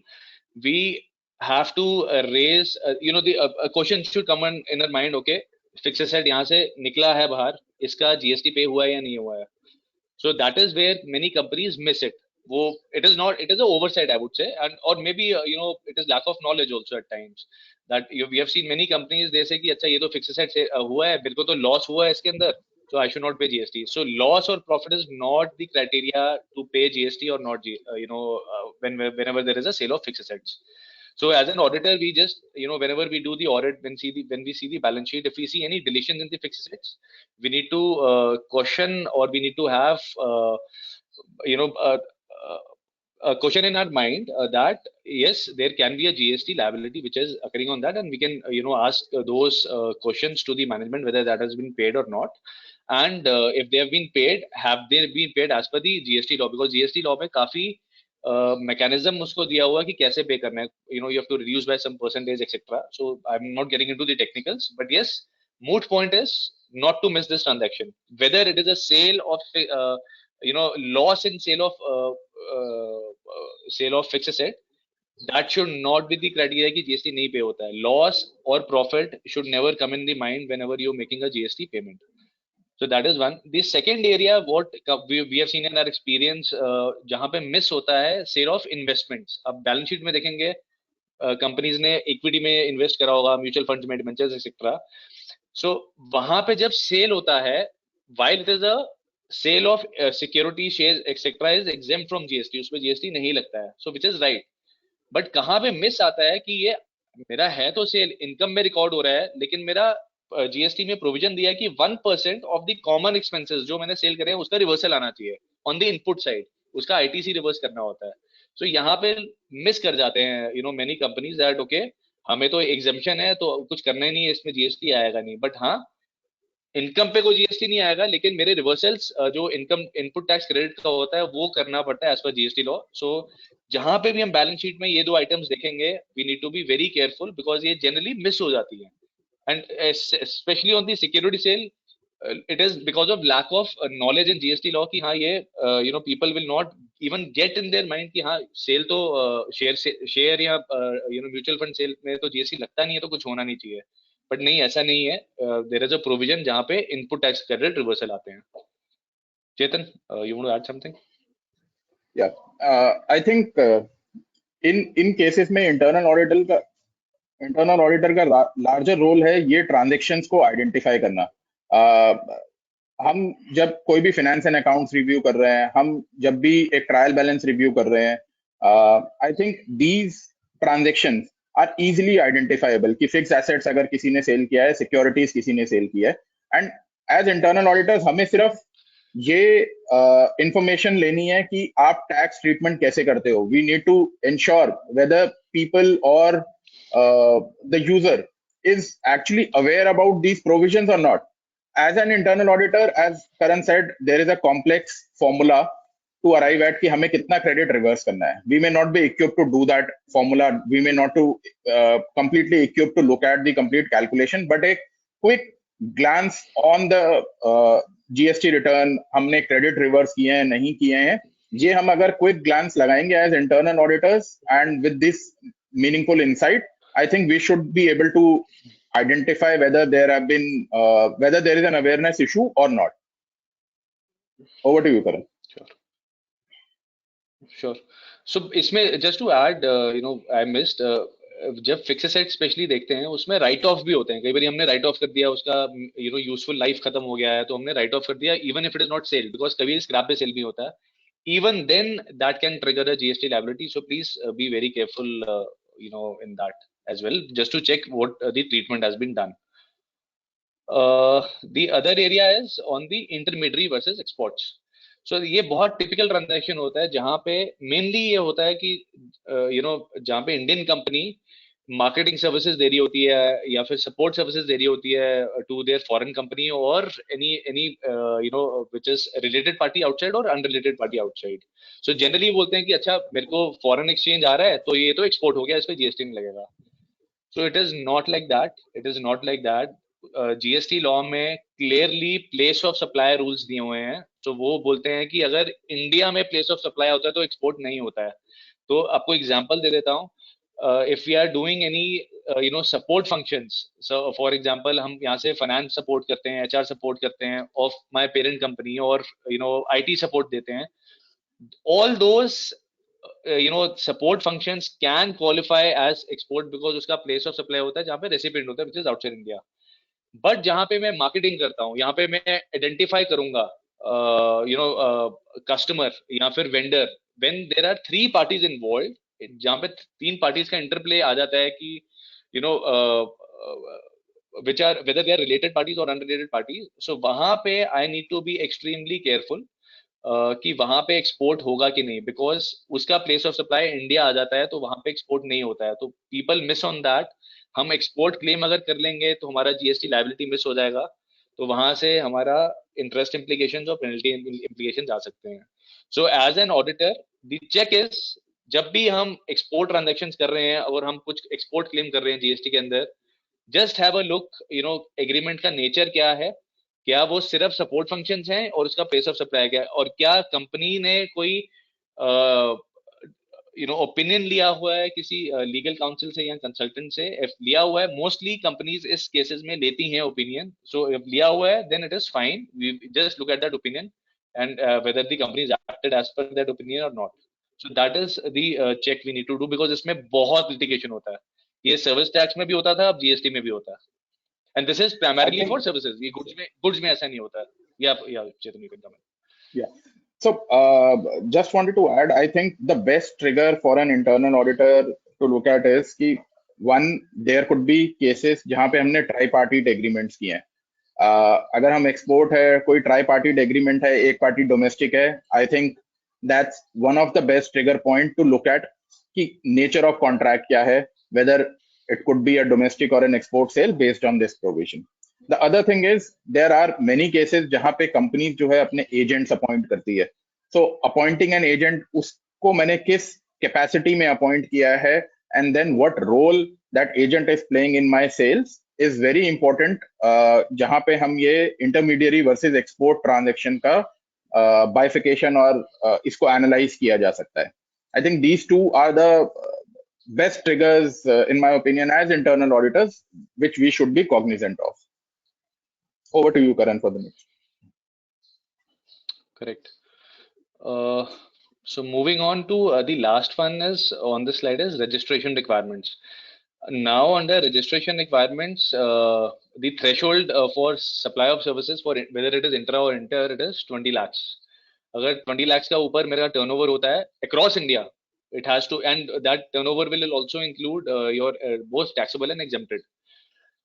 we have to raise, the question should come in our mind, okay, fixed asset यहाँ से निकला है बाहर, इसका GST पे हुआ है या नहीं हुआ है. So that is where many companies miss it. वो it is an oversight I would say, and or maybe it is lack of knowledge also at times, that we have seen many companies they say कि अच्छा ये तो fixed asset से हुआ है, मेरे को तो loss हुआ है इसके अंदर, so I should not pay GST. So loss or profit is not the criteria to pay GST or not, whenever there is a sale of fixed assets. So as an auditor, we just, whenever we do the audit, when we see the balance sheet, if we see any deletions in the fixed assets, we need to question, or we need to have, a question in our mind that yes, there can be a GST liability which is occurring on that, and we can, ask those questions to the management whether that has been paid or not. And if they have been paid, have they been paid as per the GST law? Because GST law में काफी mechanism उसको दिया हुआ है कि कैसे पे करना है, you have to reduce by some percentage, etc. So I'm not getting into the technicals, but yes, moot point is not to miss this transaction, whether it is a sale of loss in sale of fixed asset, that should not be the criteria कि GST नहीं पे होता है. Loss or profit should never come in the mind whenever you're making a GST payment. So that is one. The second area what we have seen in our experience, जहाँ पे miss होता है sale of investments. अब balance sheet में देखेंगे companies ने equity में invest करा होगा, mutual funds में, debentures etc. So वहाँ पे जब sale होता है, while it is a sale of security shares etc. is exempt from GST, उसमें GST नहीं लगता है. So which is right. But कहाँ पे miss आता है कि ये मेरा है तो sale income में record हो रहा है, लेकिन मेरा जीएसटी में प्रोविजन दिया है कि 1% ऑफ द कॉमन एक्सपेंसेस जो मैंने सेल करे हैं उसका रिवर्सल आना चाहिए ऑन द इनपुट साइड, उसका आईटीसी रिवर्स करना होता है. सो यहाँ पे मिस कर जाते हैं मेनी कंपनीज दैट ओके हमें तो एग्जेम्पशन है तो कुछ करना ही नहीं है, इसमें जीएसटी आएगा नहीं. बट हाँ, इनकम पे कोई जीएसटी नहीं आएगा, लेकिन मेरे रिवर्सल्स जो इनकम इनपुट टैक्स क्रेडिट का होता है वो करना पड़ता है एज पर जीएसटी लॉ. सो जहां पे भी हम बैलेंस शीट में ये दो आइटम्स देखेंगे, we need to be very careful because ये जनरली मिस हो जाती है. And especially on the security sale, it is because of lack of knowledge in GST law कि हाँ ये people will not even get in their mind कि हाँ sale तो share या mutual fund sale में तो GST लगता नहीं है तो कुछ होना नहीं चाहिए. But नहीं, ऐसा नहीं है. There is a provision जहाँ पे input tax credit reversal आते हैं. Chetan, you want to add something? Yeah, I think in cases में इंटरनल ऑडिटर का लार्जर रोल है ये ट्रांजैक्शंस को आइडेंटिफाई करना. हम जब कोई भी फाइनेंस एंड अकाउंट्स रिव्यू कर रहे हैं, हम जब भी एक ट्रायल बैलेंस रिव्यू कर रहे हैं, I think these transactions are easily identifiable कि फिक्स एसेट्स अगर किसी ने सेल किया है, सिक्योरिटीज किसी ने सेल किया है, एंड एज इंटरनल ऑडिटर्स हमें सिर्फ ये इंफॉर्मेशन लेनी है कि आप टैक्स ट्रीटमेंट कैसे करते हो. We need to ensure whether people और the user is actually aware about these provisions or not. As an internal auditor, as Karan said, there is a complex formula to arrive at कि हमें कितना credit reverse करना है. We may not be equipped to do that formula. We may not to completely equipped to look at the complete calculation. But a quick glance on the GST return, हमने credit reverse किए हैं नहीं किए हैं, ये हम अगर quick glance लगाएंगे as internal auditors and with this meaningful insight, I think we should be able to identify whether there have been whether there is an awareness issue or not. Over to you, Karan. Sure. So इसमें just to add, I missed, जब fix asset specially देखते हैं उसमें right of भी होते हैं. कई बार हमने राइट ऑफ कर दिया, उसका यूजफुल लाइफ खत्म हो गया है तो हमने राइट ऑफ कर दिया, even if it is not sale, because कभी स्क्रैप पे सेल भी होता है. Even then that can trigger a GST liability. So please be very careful, in that as well, just to check what the treatment has been done. The other area is on the intermediary versus exports. So ये बहुत typical transaction होता है जहाँ पे mainly ये होता है कि जहाँ पे इंडियन कंपनी मार्केटिंग सर्विसेज दे रही होती है या फिर सपोर्ट सर्विसेज दे रही होती है टू देयर फॉरेन कंपनी और any which is related party outside और unrelated party outside. So generally बोलते हैं कि अच्छा मेरे को फॉरेन एक्सचेंज आ रहा है तो ये तो एक्सपोर्ट हो गया, इस पे जीएसटी नहीं लगेगा. So it is not like that. It is not like that. GST law में clearly place of supply rules दिए हुए हैं. तो वो बोलते हैं कि अगर इंडिया में प्लेस ऑफ सप्लाई होता है तो एक्सपोर्ट नहीं होता है. तो आपको एग्जांपल दे देता हूँ. If we are doing any support functions, so for example हम यहाँ से finance support करते हैं, HR support करते हैं of my parent company और IT support देते हैं, all those support functions can qualify as export because उसका place of supply होता है जहाँ पे recipient होता है which is outside India. But जहाँ पे मैं marketing करता हूँ, यहाँ पे मैं identify करूँगा customer या फिर vendor, when there are 3 parties involved, जहाँ पे 3 parties का interplay आ जाता है कि which are whether they are related parties or unrelated parties, so वहाँ पे I need to be extremely careful कि वहां पे एक्सपोर्ट होगा कि नहीं, बिकॉज उसका प्लेस ऑफ सप्लाई इंडिया आ जाता है तो वहां पे एक्सपोर्ट नहीं होता है, तो पीपल मिस ऑन दैट. हम एक्सपोर्ट क्लेम अगर कर लेंगे तो हमारा जीएसटी लायबिलिटी मिस हो जाएगा, तो वहां से हमारा इंटरेस्ट इम्प्लीकेशन और पेनल्टी इम्प्लीकेशन आ सकते हैं. So as an auditor the check is, जब भी हम एक्सपोर्ट ट्रांजेक्शन कर रहे हैं और हम कुछ एक्सपोर्ट क्लेम कर रहे हैं जीएसटी के अंदर, just have a look agreement का नेचर क्या है, क्या वो सिर्फ सपोर्ट फंक्शंस हैं और उसका प्लेस ऑफ सप्लाई क्या है, और क्या कंपनी ने कोई ओपिनियन लिया हुआ है किसी लीगल काउंसिल से या कंसल्टेंट से. इफ लिया हुआ है, मोस्टली कंपनीज इस केसेस में लेती हैं ओपिनियन, सो इफ लिया हुआ है then it is fine, we just look at that opinion and whether the company is acted as per that opinion और not. So that is the check we need to do, because इसमें बहुत litigation होता है. ये service tax में भी होता था, अब जीएसटी में भी होता है. And this is primarily for services. ये goods में ऐसा नहीं होता है. Yeah, Chetan, you can comment. Yeah. So just wanted to add, I think the best trigger for an internal auditor to look at is कि one, there could be cases जहाँ पे हमने tripartite agreements किए हैं. अगर हम export है, कोई tripartite agreement है, एक party domestic है, I think that's one of the best trigger point to look at कि nature of contract क्या है, whether it could be a domestic or an export sale based on this provision. The other thing is there are many cases जहाँ पे companies जो है अपने agents appoint करती है. So appointing an agent, उसको मैंने किस capacity में appoint किया है, and then what role that agent is playing in my sales is very important. जहाँ पे हम ये intermediary versus export transaction का bifurcation और इसको analyze किया जा सकता है. I think these two are the best triggers, in my opinion, as internal auditors, which we should be cognizant of. Over to you, Karan, for the next. Correct. So moving on to the last one is on the slide is registration requirements. Now under registration requirements, the threshold for supply of services for whether it is intra or inter, it is 20 lakhs. अगर 20 lakhs का ऊपर मेरा turnover होता है across India, it has to, and that turnover will also include your both taxable and exempted.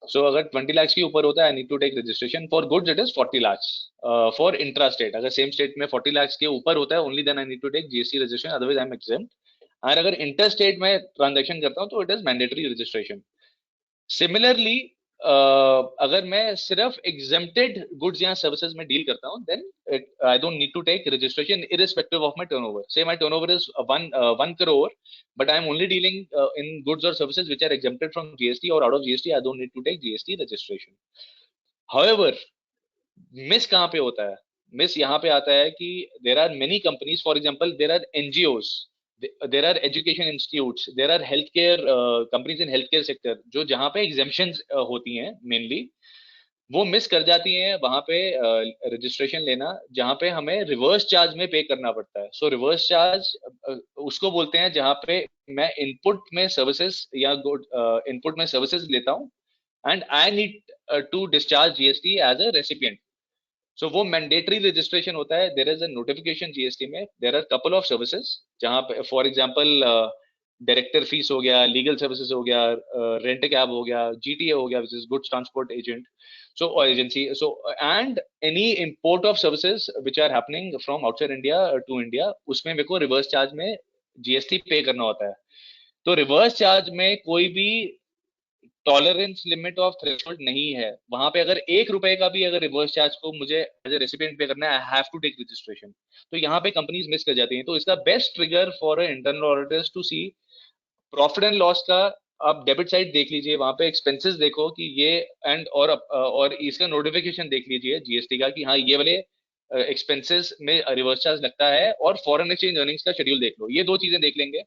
So अगर 20 lakhs के ऊपर होता है, I need to take registration. For goods it is 40 lakhs. For intra-state, अगर same state में 40 lakhs के ऊपर होता है, only then I need to take GST registration, otherwise I am exempt. और अगर interstate में transaction करता हूँ तो it is mandatory registration. Similarly, अगर मैं सिर्फ exempted goods या services में deal करता हूँ, then I don't need to take registration irrespective of my turnover. Say my turnover is 1 crore, but I am only dealing in goods or services which are exempted from GST or out of GST. I don't need to take GST registration. However, miss कहाँ पे होता है? Miss यहाँ पे आता है कि there are many companies. For example, there are NGOs. There are education institutes, there are healthcare companies in healthcare sector, जो जहाँ पे exemptions होती हैं mainly, वो मिस कर जाती हैं वहाँ पे registration लेना, जहाँ पे हमें reverse charge में pay करना पड़ता है. So reverse charge उसको बोलते हैं जहाँ पे मैं input में services या input में services लेता हूँ and I need to discharge GST as a recipient. So वो mandatory registration होता है. There is a notification GST में. There are couple of services जहाँ पे for example director fees हो गया, legal services हो गया, rent a cab हो गया, GTA हो गया, which is goods transport agent, so or agency. So and any import of services which are happening from outside India to India, उसमें मेरे को reverse charge में GST pay करना होता है. तो reverse charge में कोई भी टॉलरेंस लिमिट ऑफ थ्रेशोल्ड नहीं है. वहां पे अगर 1 रुपए का भी अगर रिवर्स चार्ज को मुझे एज ए रेसिपिएंट पे करना है, I have to take registration. तो यहाँ पे कंपनीज मिस कर जाती हैं. तो इसका best trigger for internal auditors to see profit and loss का आप डेबिट साइड देख लीजिए, वहां पे एक्सपेंसेस देखो कि ये एंड और इसका नोटिफिकेशन देख लीजिए जीएसटी का कि हाँ ये वाले एक्सपेंसेस में रिवर्स चार्ज लगता है, और फॉरेन एक्सचेंज अर्निंग्स का शेड्यूल देख लो. ये 2 चीजें देख लेंगे,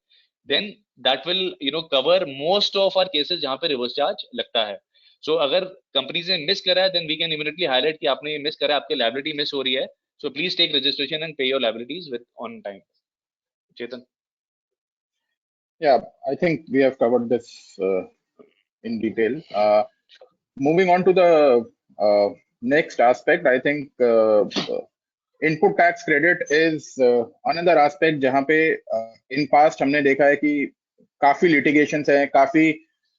then that will cover most of our cases जहाँ पे reverse charge लगता है. So अगर companies ने miss करा है, then we can immediately highlight कि आपने ये miss करा है, आपके liability miss हो रही है. So please take registration and pay your liabilities with on time. Chetan. Yeah, I think we have covered this in detail. Moving on to the next aspect, I think input tax credit is another aspect जहां पे in past हमने देखा है कि काफी litigations हैं, काफी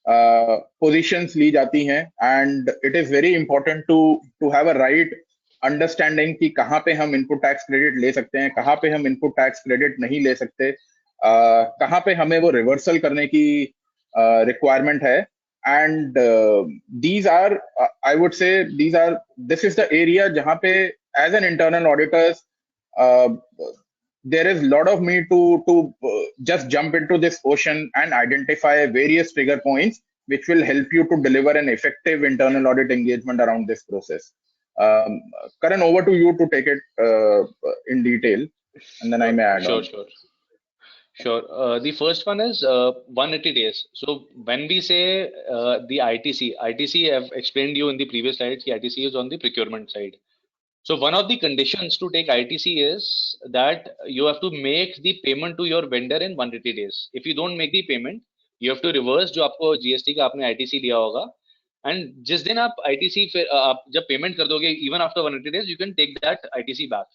positions ली जाती हैं, and it is very important to have a right understanding कि कहाँ पे हम इनपुट टैक्स क्रेडिट ले सकते हैं, कहाँ पे हम इनपुट टैक्स क्रेडिट नहीं ले सकते, कहाँ पे हमें वो रिवर्सल करने की रिक्वायरमेंट है. And these are, I would say, this is the area jahan pe as an internal auditors, there is a lot of need to just jump into this ocean and identify various trigger points which will help you to deliver an effective internal audit engagement around this process. Karan, over to you to take it in detail, and then I may add on. Sure. The first one is 180 days. So when we say the ITC, I've explained you in the previous slides, ITC is on the procurement side. So one of the conditions to take ITC is that you have to make the payment to your vendor in 180 days. If you don't make the payment, you have to reverse जो आपको GST का आपने ITC लिया होगा, and जिस दिन आप ITC फिर आप जब payment कर दोगे, even after 180 days, you can take that ITC back.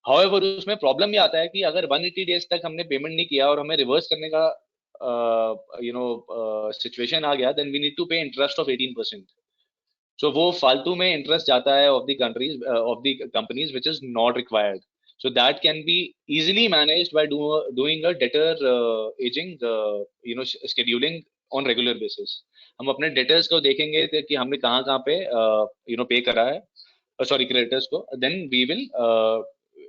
However, उसमें प्रॉब्लम ये आता है कि अगर 180 डेज तक हमने पेमेंट नहीं किया और हमें रिवर्स करने का सिचुएशन आ गया, देन वी नीड टू पे इंटरेस्ट ऑफ 18%. सो वो फालतू में इंटरेस्ट जाता है of the countries of the companies which is not required. So that can be easily managed by doing a debtor aging, scheduling on regular basis. हम अपने debtors को देखेंगे कि हमने कहाँ पे पे करा है, sorry, creditors को, then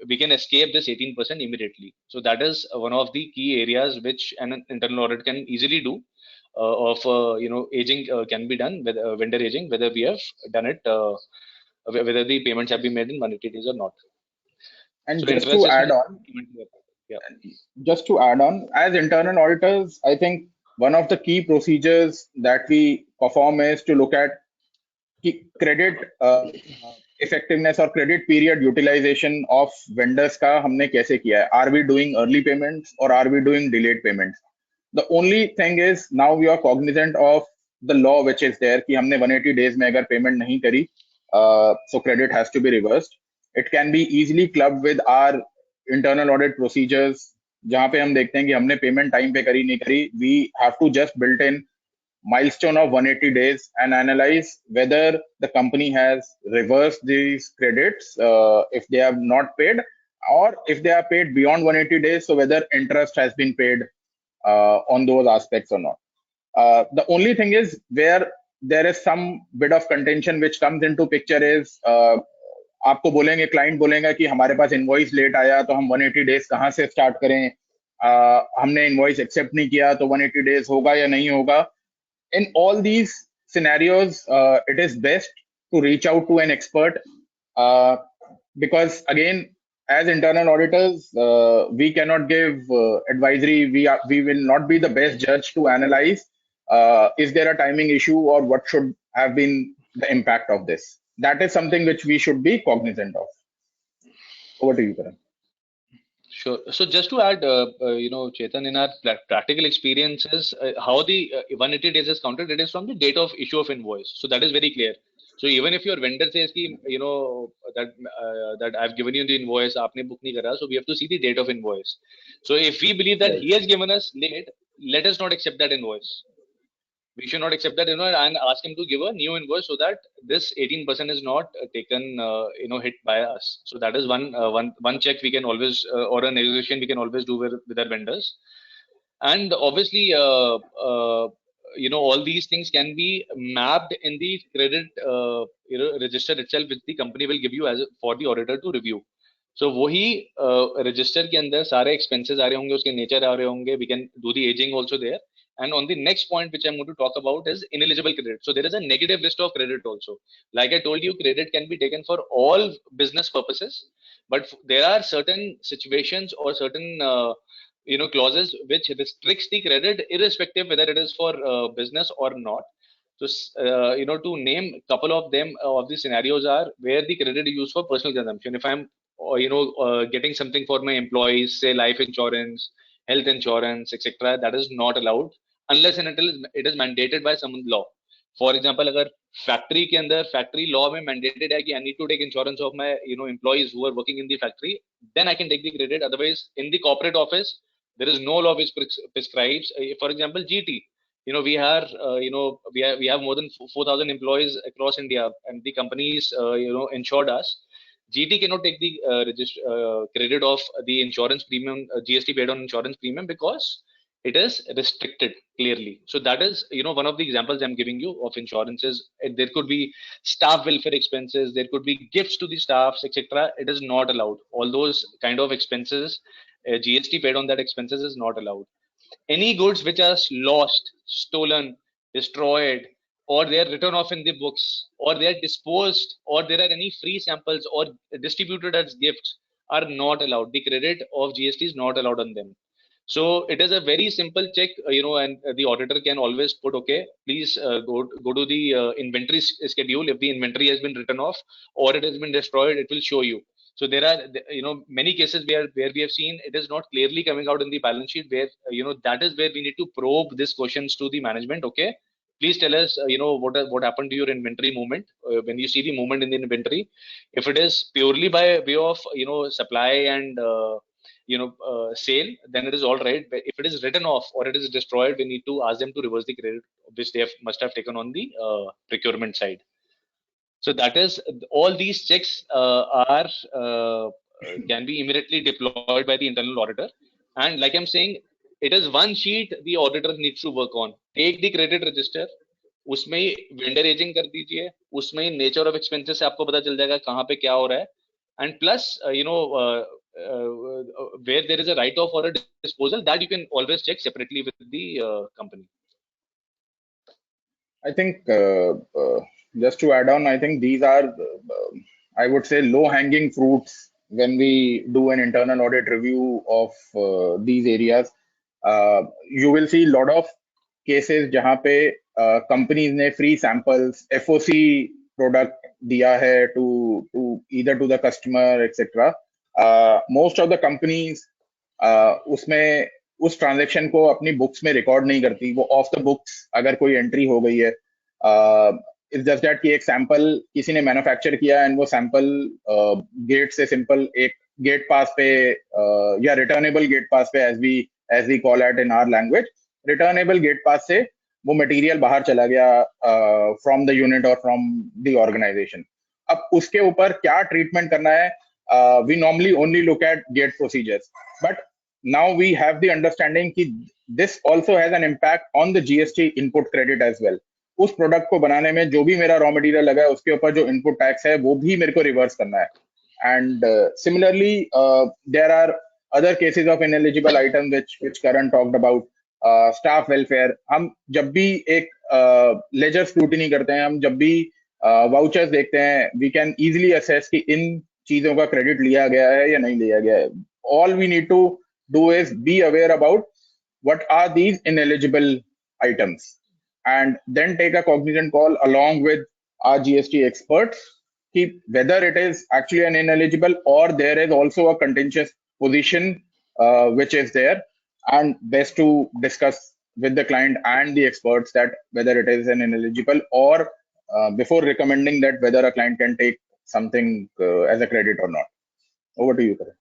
we can escape this 18% immediately. So that is one of the key areas which an internal audit can easily do of aging can be done with vendor aging, whether we have done it, whether the payments have been made in 180 days or not. And so just to add on, just to add on, as internal auditors, I think one of the key procedures that we perform is to look at credit effectiveness or credit period utilization of vendors का हमने कैसे किया है. Are we doing early payments or are we doing delayed payments? The only thing is now we are cognizant of the law which is there कि हमने 180 days में अगर payment नहीं करी, so credit has to be reversed. It can be easily clubbed with our internal audit procedures जहाँ पे हम देखते हैं कि हमने payment time पे करी नहीं करी. We have to just build in milestone of 180 days and analyze whether the company has reversed these credits if they have not paid, or if they are paid beyond 180 days, so whether interest has been paid on those aspects or not. The only thing is where there is some bit of contention which comes into picture is आपको बोलेंगे, client बोलेगा कि हमारे पास invoice late आया तो हम 180 days कहाँ से स्टार्ट करें, हमने इनवॉइस एक्सेप्ट नहीं किया तो 180 डेज होगा या नहीं होगा. In all these scenarios, it is best to reach out to an expert because again, as internal auditors, we cannot give advisory. We will not be the best judge to analyze is there a timing issue or what should have been the impact of this. That is something which we should be cognizant of. Over to you, Karan. Sure. So just to add, Chetan, in our practical experiences, how the 180 days is counted, it is from the date of issue of invoice. So that is very clear. So even if your vendor says that I've given you the invoice, aapne book nahi kara, so we have to see the date of invoice. So if we believe that he has given us late, let us not accept that invoice. We should not accept that invoice and ask him to give a new invoice so that this 18% is not taken, hit by us. So that is one check we can always, or a negotiation we can always do with our vendors. And obviously, all these things can be mapped in the credit, register itself, which the company will give you for the auditor to review. So वही register के अंदर सारे expenses आ रहे होंगे, उसके nature आ रहे होंगे. We can do the aging also there. And on the next point, which I'm going to talk about, is ineligible credit. So there is a negative list of credit also. Like I told you, credit can be taken for all business purposes, but there are certain situations or certain clauses which restricts the credit irrespective whether it is for business or not. So to name a couple of them, of the scenarios are where the credit is used for personal consumption. If I'm getting something for my employees, say life insurance, health insurance, etc. That is not allowed unless and until it is mandated by some law. For example, अगर factory के अंदर factory law में mandated है कि I need to take insurance of my employees who are working in the factory, then I can take the credit. Otherwise, in the corporate office, there is no law which prescribes. For example, GT. We are we have more than 4,000 employees across India, and the companies insured us. GT cannot take the credit of the insurance premium, GST paid on insurance premium, because it is restricted clearly. So that is one of the examples I'm giving you of insurances. There could be staff welfare expenses, there could be gifts to the staffs, etc. It is not allowed. All those kind of expenses, GST paid on that expenses is not allowed. Any goods which are lost, stolen, destroyed, or they are written off in the books, or they are disposed, or there are any free samples or distributed as gifts, are not allowed. The credit of GST is not allowed on them. So it is a very simple check, and the auditor can always put, okay, please go to the inventory schedule. If the inventory has been written off or it has been destroyed, it will show you. So there are, many cases where we have seen it is not clearly coming out in the balance sheet, where, that is where we need to probe these questions to the management. Okay, please tell us, what happened to your inventory movement when you see the movement in the inventory. If it is purely by way of, supply and sale, then it is all right. But if it is written off or it is destroyed, we need to ask them to reverse the credit which they must have taken on the procurement side. So that is, all these checks can be immediately deployed by the internal auditor. And like I'm saying, it is one sheet the auditor needs to work on. Take the credit register, उसमें vendor aging कर दीजिए, उसमें nature of expenses से आपको पता चल जाएगा कहाँ पे क्या हो रहा है, and plus where there is a write-off or a disposal, that you can always check separately with the company. I think just to add on, I think these are, I would say, low-hanging fruits when we do an internal audit review of these areas. You will see a lot of cases जहाँ पे companies ने free samples, FOC product दिया है to either to the customer, etc. Most of the companies उसमें उस transaction को अपनी books में रिकॉर्ड नहीं करती, वो ऑफ द बुक्स अगर कोई एंट्री हो गई है, इट्स जस्ट दैट कि एक सैंपल किसी ने मैन्युफैक्चर किया एंड वो सैंपल गेट से सिंपल एक गेट पास पे या रिटर्नेबल गेट पास पे as we call it in our language, returnable gate pass से वो मटेरियल बाहर चला गया फ्रॉम द यूनिट और फ्रॉम द ऑर्गेनाइजेशन. अब उसके ऊपर क्या ट्रीटमेंट करना है, we normally only look at gate procedures, but now we have the understanding कि this also has an impact on the GST input credit as well. उस product को बनाने में जो भी मेरा रॉ मटेरियल लगा है उसके ऊपर जो इनपुट टैक्स है वो भी मेरे को रिवर्स करना है. And similarly there are other cases of ineligible item which Karan talked about. Staff welfare, हम जब भी एक लेजर स्क्रूटिनी करते हैं, हम जब भी वाउचर्स देखते हैं, वी कैन इजीली असेस कि इन चीजों का क्रेडिट लिया गया है या नहीं लिया गया है. All we need to do is be aware about what are these ineligible items and then take a cognizant call along with our GST experts whether it is actually an ineligible or there is also a contentious position which is there, and best to discuss with the client and the experts that whether it is an ineligible or before recommending that whether a client can take something as a credit or not. Over to you, Karan.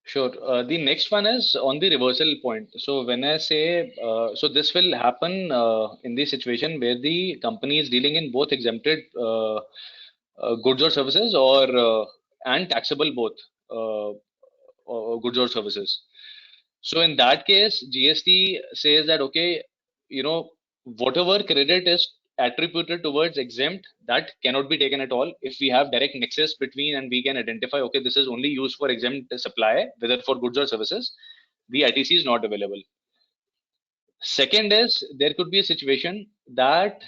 Sure. The next one is on the reversal point. So when I say, so this will happen in the situation where the company is dealing in both exempted goods or services or and taxable both goods or services. So in that case, GST says that, okay, whatever credit is attributed towards exempt, that cannot be taken at all. If we have direct nexus between and we can identify, okay, this is only used for exempt supply, whether for goods or services, the ITC is not available. Second is, there could be a situation that,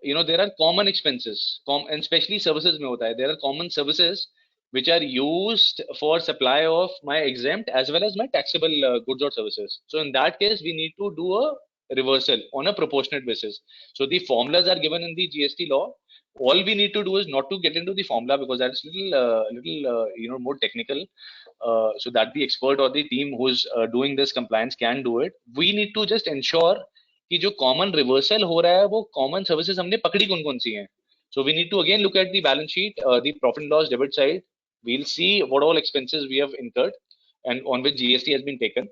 there are common expenses, and especially services mein hota hai. There are common services which are used for supply of my exempt as well as my taxable goods or services. So in that case, we need to do a reversal on a proportionate basis. So the formulas are given in the GST law. All we need to do is not to get into the formula because that's little more technical. so that the expert or the team who's doing this compliance can do it. We need to just ensure कि जो common reversal हो रहा है वो common services हमने पकड़ी कौन सी हैं. So we need to again look at the balance sheet, the profit and loss debit side. We'll see what all expenses we have incurred and on which GST has been taken.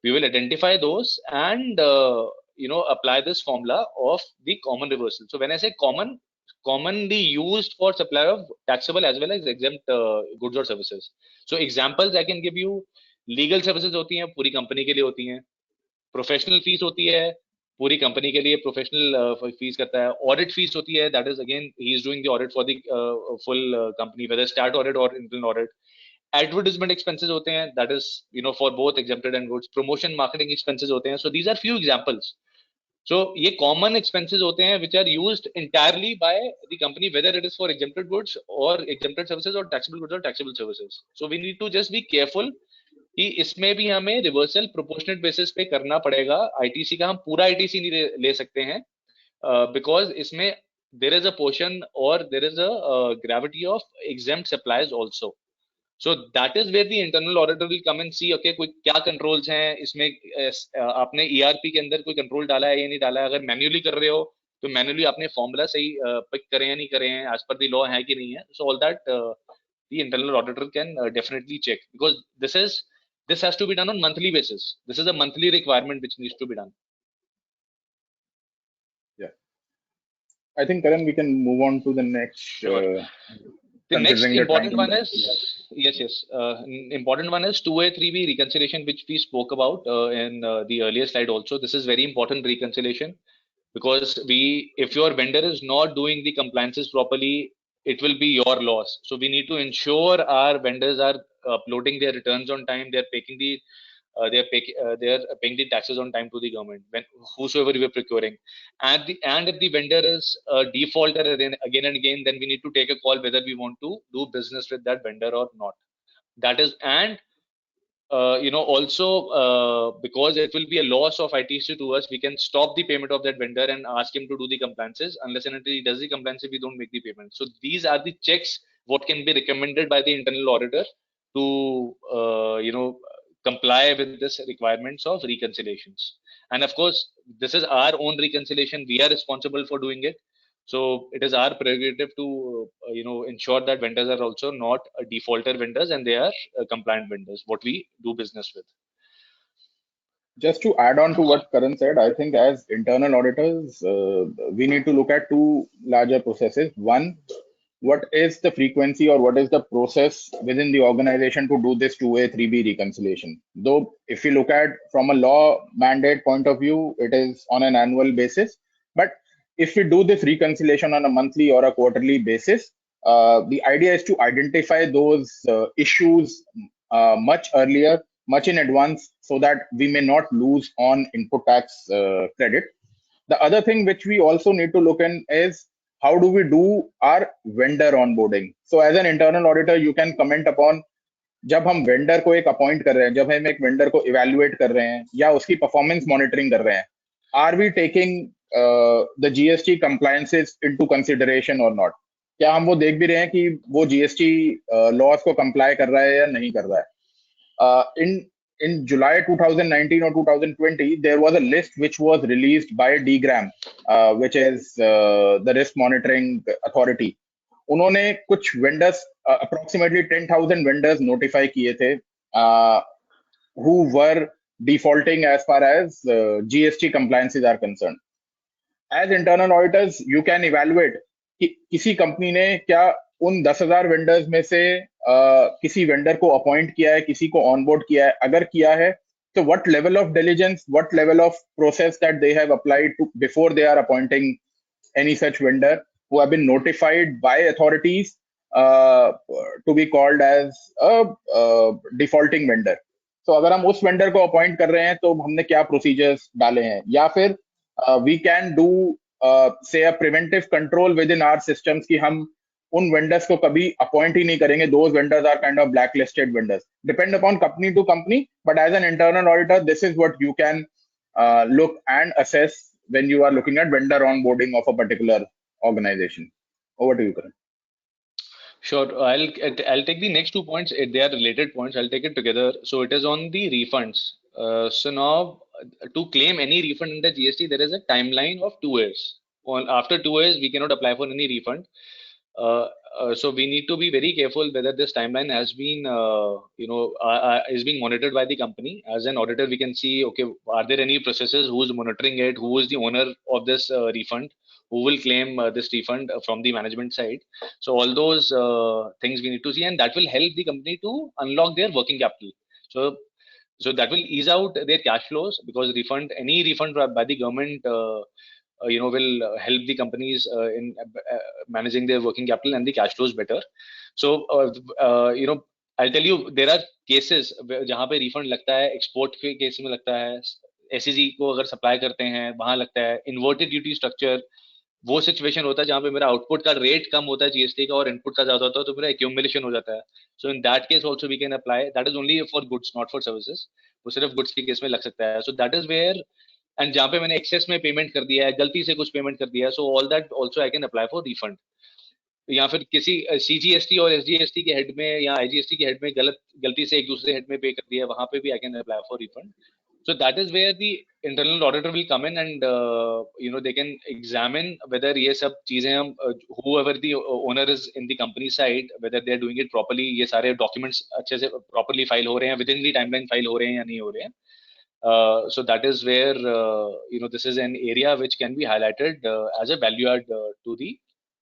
We will identify those and apply this formula of the common reversal. So when I say commonly used for supply of taxable as well as exempt goods or services. So examples I can give you: legal services होती हैं, पूरी company के लिए होती हैं. Professional fees होती है, पूरी कंपनी के लिए प्रोफेशनल फीस करता है. Audit fees होती है, that is again he is doing the audit for the full company, whether stat audit or internal audit. Advertisement expenses होते हैं, that is for both exempted and goods. Promotion marketing expenses होते हैं. So these are few examples. So ये common expenses होते हैं which are used entirely by the company, whether it is for exempted goods or exempted services or taxable goods or taxable services. So we need to just be careful कि इसमें भी हमें reversal proportionate basis पे करना पड़ेगा. ITC का हम पूरा आईटीसी नहीं ले सकते हैं बिकॉज इसमें देयर इज अ पोर्शन और there is a gravity of exempt suppliers also. So that is where the internal auditor will come and see, okay, कोई क्या कंट्रोल्स हैं इसमें, आपने ERP के अंदर कोई कंट्रोल डाला है या नहीं डाला है. अगर मैन्युअली कर रहे हो तो मैन्युअली आपने फॉर्मूला सही पिक करें या नहीं करें हैं, एज पर द लॉ है कि नहीं है. So all that the internal auditor can definitely check, because this has to be done on monthly basis. This is a monthly requirement which needs to be done. Yeah, I think Karan, we can move on to the next. Sure. The next important one is important one is 2A 3B reconciliation, which we spoke about in the earlier slide also. This is very important reconciliation, because if your vendor is not doing the compliances properly, it will be your loss. So we need to ensure our vendors are uploading their returns on time. They're paying the taxes on time to the government, whosoever we are procuring. And if the vendor is a defaulter again and again, then we need to take a call whether we want to do business with that vendor or not. That is, and also because it will be a loss of ITC to us, we can stop the payment of that vendor and ask him to do the compliances. Unless and until he does the compliances, we don't make the payment. So these are the checks what can be recommended by the internal auditor to comply with this requirements of reconciliations. And of course, this is our own reconciliation. We are responsible for doing it. So it is our prerogative to ensure that vendors are also not defaulter vendors and they are compliant vendors, what we do business with. Just to add on to what Karan said, I think as internal auditors, we need to look at two larger processes. One, what is the frequency or what is the process within the organization to do this 2A 3B reconciliation? Though if you look at from a law mandate point of view, it is on an annual basis. But if we do this reconciliation on a monthly or a quarterly basis, the idea is to identify those issues much earlier, much in advance, so that we may not lose on input tax credit. The other thing which we also need to look in is how do we do our vendor onboarding? So as an internal auditor, you can comment upon जब हम vendor को एक appoint कर रहे हैं, जब हम एक वेंडर को इवैल्यूएट कर रहे हैं या उसकी परफॉर्मेंस मॉनिटरिंग कर रहे हैं, are we taking the GST compliances into consideration और नॉट? क्या हम वो देख भी रहे हैं कि वो जीएसटी लॉज को कंप्लाई कर रहा है या नहीं कर रहा है? In July 2019 or 2020, there was a list which was released by DGRAM, which is the risk monitoring authority. उन्होंने कुछ vendors, approximately 10,000 vendors notify किए थे who were defaulting as far as GST compliances are concerned. As internal auditors, you can evaluate कि किसी company ने क्या उन 10,000 vendors में से किसी वेंडर को अपॉइंट किया है, किसी को ऑनबोर्ड किया है. अगर किया है तो what level of diligence, what level of process that they have applied to before they are appointing any such vendor who have been notified by authorities to be called as a defaulting vendor. So अगर हम उस vendor को appoint कर रहे हैं तो हमने क्या प्रोसीजर्स डाले हैं, या फिर we can do say a preventive control within our systems कि हम उन vendors को कभी अपॉइंट ही नहीं करेंगे. Those vendors are kind of blacklisted vendors. Depend upon company to company, but as an internal auditor, this is what you can look and assess when you are looking at vendor onboarding of a particular organization. Over to you, Karan. Sure. I'll take the next 2 points. They are related points. I'll take it together. So it is on the refunds. So now to claim any refund under GST, there is a timeline of 2 years. After 2 years, we cannot apply for any refund. So we need to be very careful whether this timeline has been, is being monitored by the company. As an auditor, we can see, okay, are there any processes? Who's monitoring it? Who is the owner of this refund? Who will claim this refund from the management side? So all those things we need to see, and that will help the company to unlock their working capital. So that will ease out their cash flows, because any refund by the government will help the companies in managing their working capital and the cash flows better. So I'll tell you, there are cases जहाँ पे refund लगता है, export के case में लगता है, SEZ को अगर supply करते हैं वहाँ लगता है, inverted duty structure, वो सिचुएशन होता है जहाँ पे मेरा आउटपुट का रेट कम होता है जीएसटी का और इनपुट का ज्यादा होता है, तो मेरा एक्यूमुलेशन हो जाता है. So in that case also we can apply. That is only for goods, not for services. वो सिर्फ गुड्स के केस में लग सकता है. So that is where, and जहाँ पे मैंने एक्सेस में पेमेंट कर दिया है, गलती से कुछ पेमेंट कर दिया है, so all that also I can apply for refund. या फिर किसी सीजीएसटी और एसजीएसटी के हेड में या आईजीएसटी के हेड में गलती से एक दूसरे हेड में पे कर दिया है, वहां पे भी I can apply for refund. So that is where the internal auditor will come in and they can examine whether ये सब चीजें हम whoever the owner is in the company side, whether they are doing it properly, ये सारे documents अच्छे से properly file हो रहे हैं, within the timeline file हो रहे हैं या नहीं हो रहे हैं. So that is where this is an area which can be highlighted as a value add to the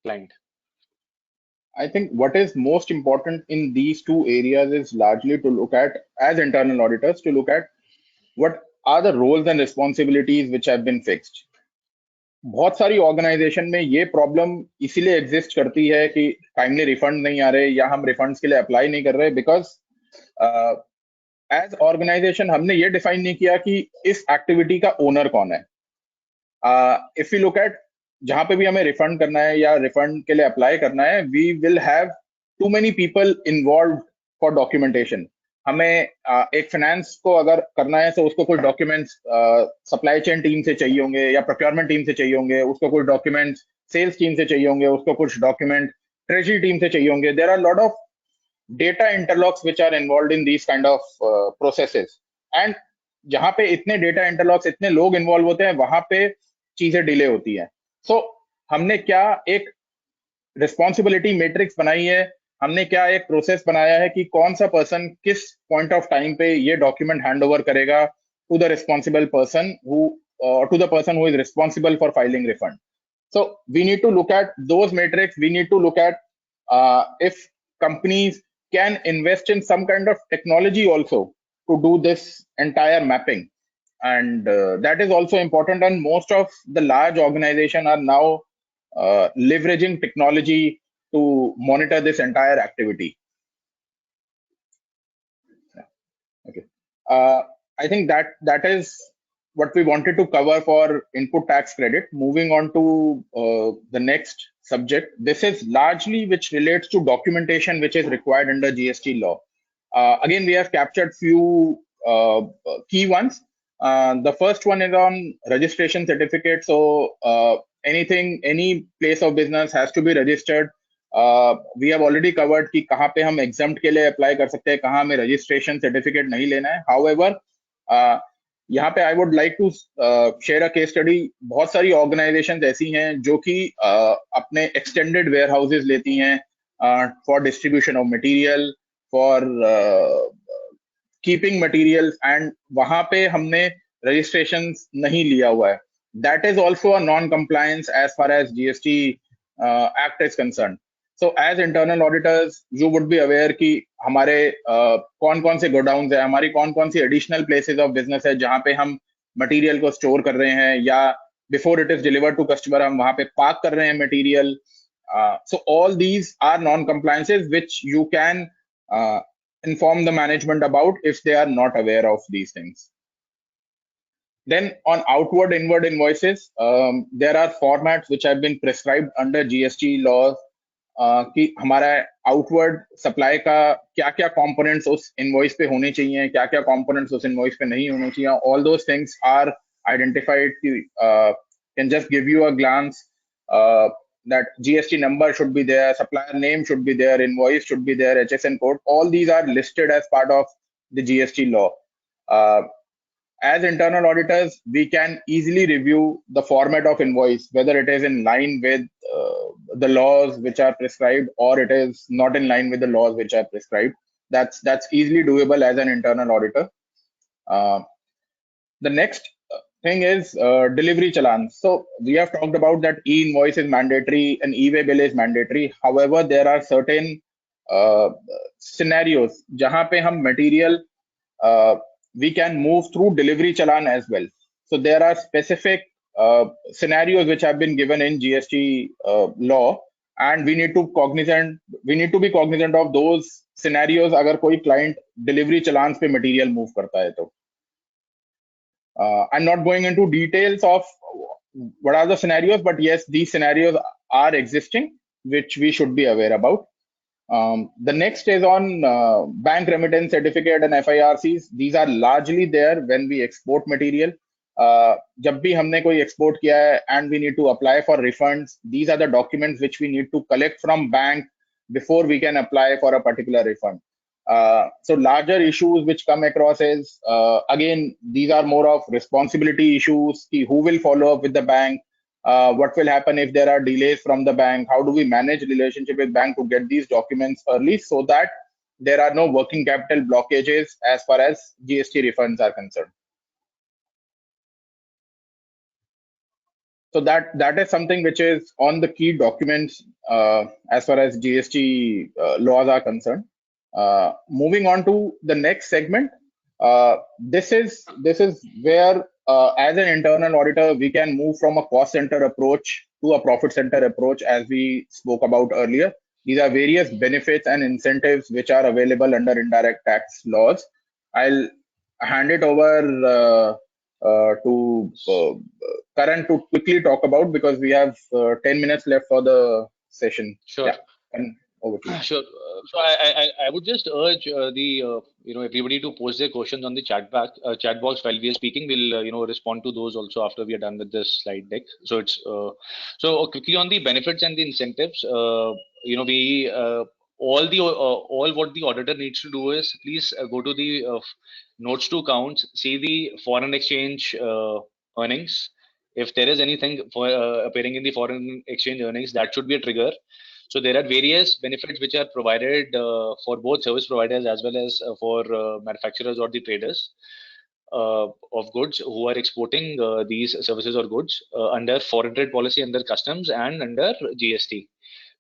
client. I think what is most important in these two areas is largely to look at, as internal auditors, to look at what are the roles and responsibilities which have been fixed. बहुत सारी organisation में ये problem इसीलिए exist करती है कि timely refund नहीं आ रहे या हम रिफंड्स के लिए अप्लाई नहीं कर रहे, बिकॉज एज ऑर्गेनाइजेशन हमने ये डिफाइन नहीं किया कि इस एक्टिविटी का ओनर कौन है. इफ यू लुक एट जहां पे भी हमें रिफंड करना है या रिफंड के लिए अप्लाई करना है, we will have to many people involve for documentation. हमें एक फाइनेंस को अगर करना है तो उसको कुछ डॉक्यूमेंट्स सप्लाई चेन टीम से चाहिए होंगे या प्रोक्योरमेंट टीम से चाहिए होंगे, उसको कुछ डॉक्यूमेंट्स सेल्स टीम से चाहिए होंगे, उसको कुछ डॉक्यूमेंट ट्रेजरी टीम से चाहिए होंगे. There are lot of data interlocks which are involve in these kind of processes, and जहां पे इतने डेटा इंटरलॉक्स, इतने लोग इन्वॉल्व होते हैं, वहां पे चीजें डिले होती हैं. सो हमने क्या एक रिस्पॉन्सिबिलिटी मैट्रिक्स बनाई है, हमने क्या एक प्रोसेस बनाया है कि कौन सा पर्सन किस पॉइंट ऑफ टाइम पे ये डॉक्यूमेंट हैंड ओवर करेगा to the responsible person to the person who is responsible for filing refund. So we need to look at those matrix. We need to look at if companies can invest in some kind of technology also to do this entire mapping, and that is also important, and most of the large organizations are now leveraging technology to monitor this entire activity. Okay, I think that is what we wanted to cover for input tax credit. Moving on to the next subject, this is largely which relates to documentation which is required under GST law. Again, we have captured few key ones. The first one is on registration certificate. So any place of business has to be registered. We have already covered कि कहाँ पे हम exempt के लिए apply कर सकते हैं, कहाँ हमें registration certificate नहीं लेना है. However, यहाँ पे I would like to share a case study. बहुत सारी organizations ऐसी हैं जो कि अपने extended warehouses लेती हैं for distribution of material, for keeping materials, and वहां पे हमने रजिस्ट्रेशन नहीं लिया हुआ है. That is also a non compliance as far as GST act is concern. So as internal auditors you would be aware कि हमारे कौन कौन से गोडाउन्स है, हमारी कौन कौन सी एडिशनल प्लेसेस ऑफ बिजनेस है जहां पे हम मटीरियल को स्टोर कर रहे हैं, या before it is delivered to customer हम वहां पे पार्क कर रहे हैं material. So all these are non compliances which you can inform the management about if they are not aware of these things. Then on outward inward invoices, there are formats which have been prescribed under GST laws कि हमारा outward supply का क्या क्या components उस invoice पे होने चाहिए, क्या क्या components उस invoice पे नहीं होने चाहिए. All those things are identified. Can just give you a glance. that GST number should be there, supplier name should be there, invoice should be there, HSN code. All these are listed as part of the GST law. As internal auditors, we can easily review the format of invoice, whether it is in line with the laws which are prescribed, or it is not in line with the laws which are prescribed. That's easily doable as an internal auditor. The next thing is delivery challans. So we have talked about that e-invoice is mandatory and e-way bill is mandatory. However, there are certain scenarios jahan pe hum material we can move through delivery challan as well. So there are specific scenarios which have been given in GST law, and we need to be cognizant of those scenarios agar koi client delivery challans pe material move karta hai to. I'm not going into details of what are the scenarios, but yes, these scenarios are existing, which we should be aware about. The next is on bank remittance certificate and FIRCs. These are largely there when we export material. जब भी हमने कोई export किया है and we need to apply for refunds, these are the documents which we need to collect from bank before we can apply for a particular refund. So larger issues which come across is, again, these are more of responsibility issues. Who will follow up with the bank? What will happen if there are delays from the bank? How do we manage relationship with bank to get these documents early so that there are no working capital blockages as far as GST refunds are concerned? So that is something which is on the key documents as far as GST laws are concerned. Moving on to the next segment, this is where as an internal auditor we can move from a cost center approach to a profit center approach, as we spoke about earlier. These are various benefits and incentives which are available under indirect tax laws. I'll hand it over to Karan to quickly talk about, because we have 10 minutes left for the session. Sure. Yeah. And over to you. Sure. So I would just urge everybody to post their questions on the chat box while we are speaking. We'll respond to those also after we are done with this slide deck. So it's so quickly on the benefits and the incentives. We all what the auditor needs to do is please go to the notes to accounts, see the foreign exchange earnings. If there is anything appearing in the foreign exchange earnings, that should be a trigger. So there are various benefits which are provided for both service providers as well as for manufacturers or the traders of goods who are exporting these services or goods under foreign trade policy, under customs, and under GST.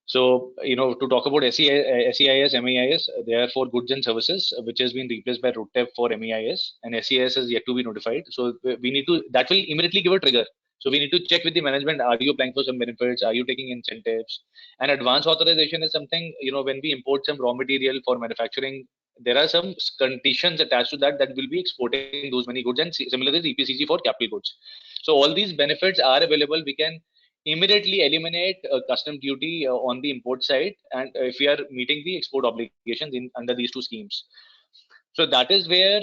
So, to talk about SEIS, MEIS, they are for goods and services, which has been replaced by RUTEP for MEIS, and SEIS is yet to be notified. So we need to, that will immediately give a trigger. So we need to check with the management, are you applying for some benefits? Are you taking incentives? And advance authorization is something, when we import some raw material for manufacturing, there are some conditions attached to that will be exporting those many goods, and similarly EPCG for capital goods. So all these benefits are available. We can immediately eliminate custom duty on the import side, and if we are meeting the export obligations under these two schemes. So that is where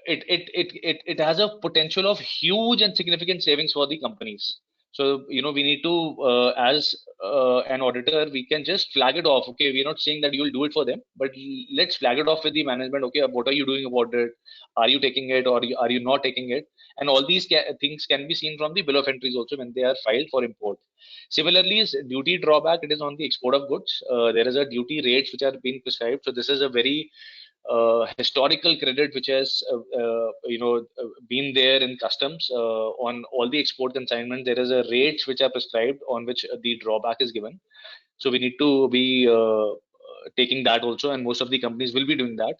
it has a potential of huge and significant savings for the companies. So we need to as an auditor, we can just flag it off. Okay, we're not saying that you will do it for them, but let's flag it off with the management. Okay, what are you doing about it? Are you taking it, or are you not taking it? And all these things can be seen from the bill of entries also when they are filed for import. Similarly, duty drawback, it is on the export of goods. There is a duty rates which are being prescribed. So this is a very historical credit which has been there in customs on all the export consignments. There is a rates which are prescribed on which the drawback is given. So we need to be taking that also, and most of the companies will be doing that.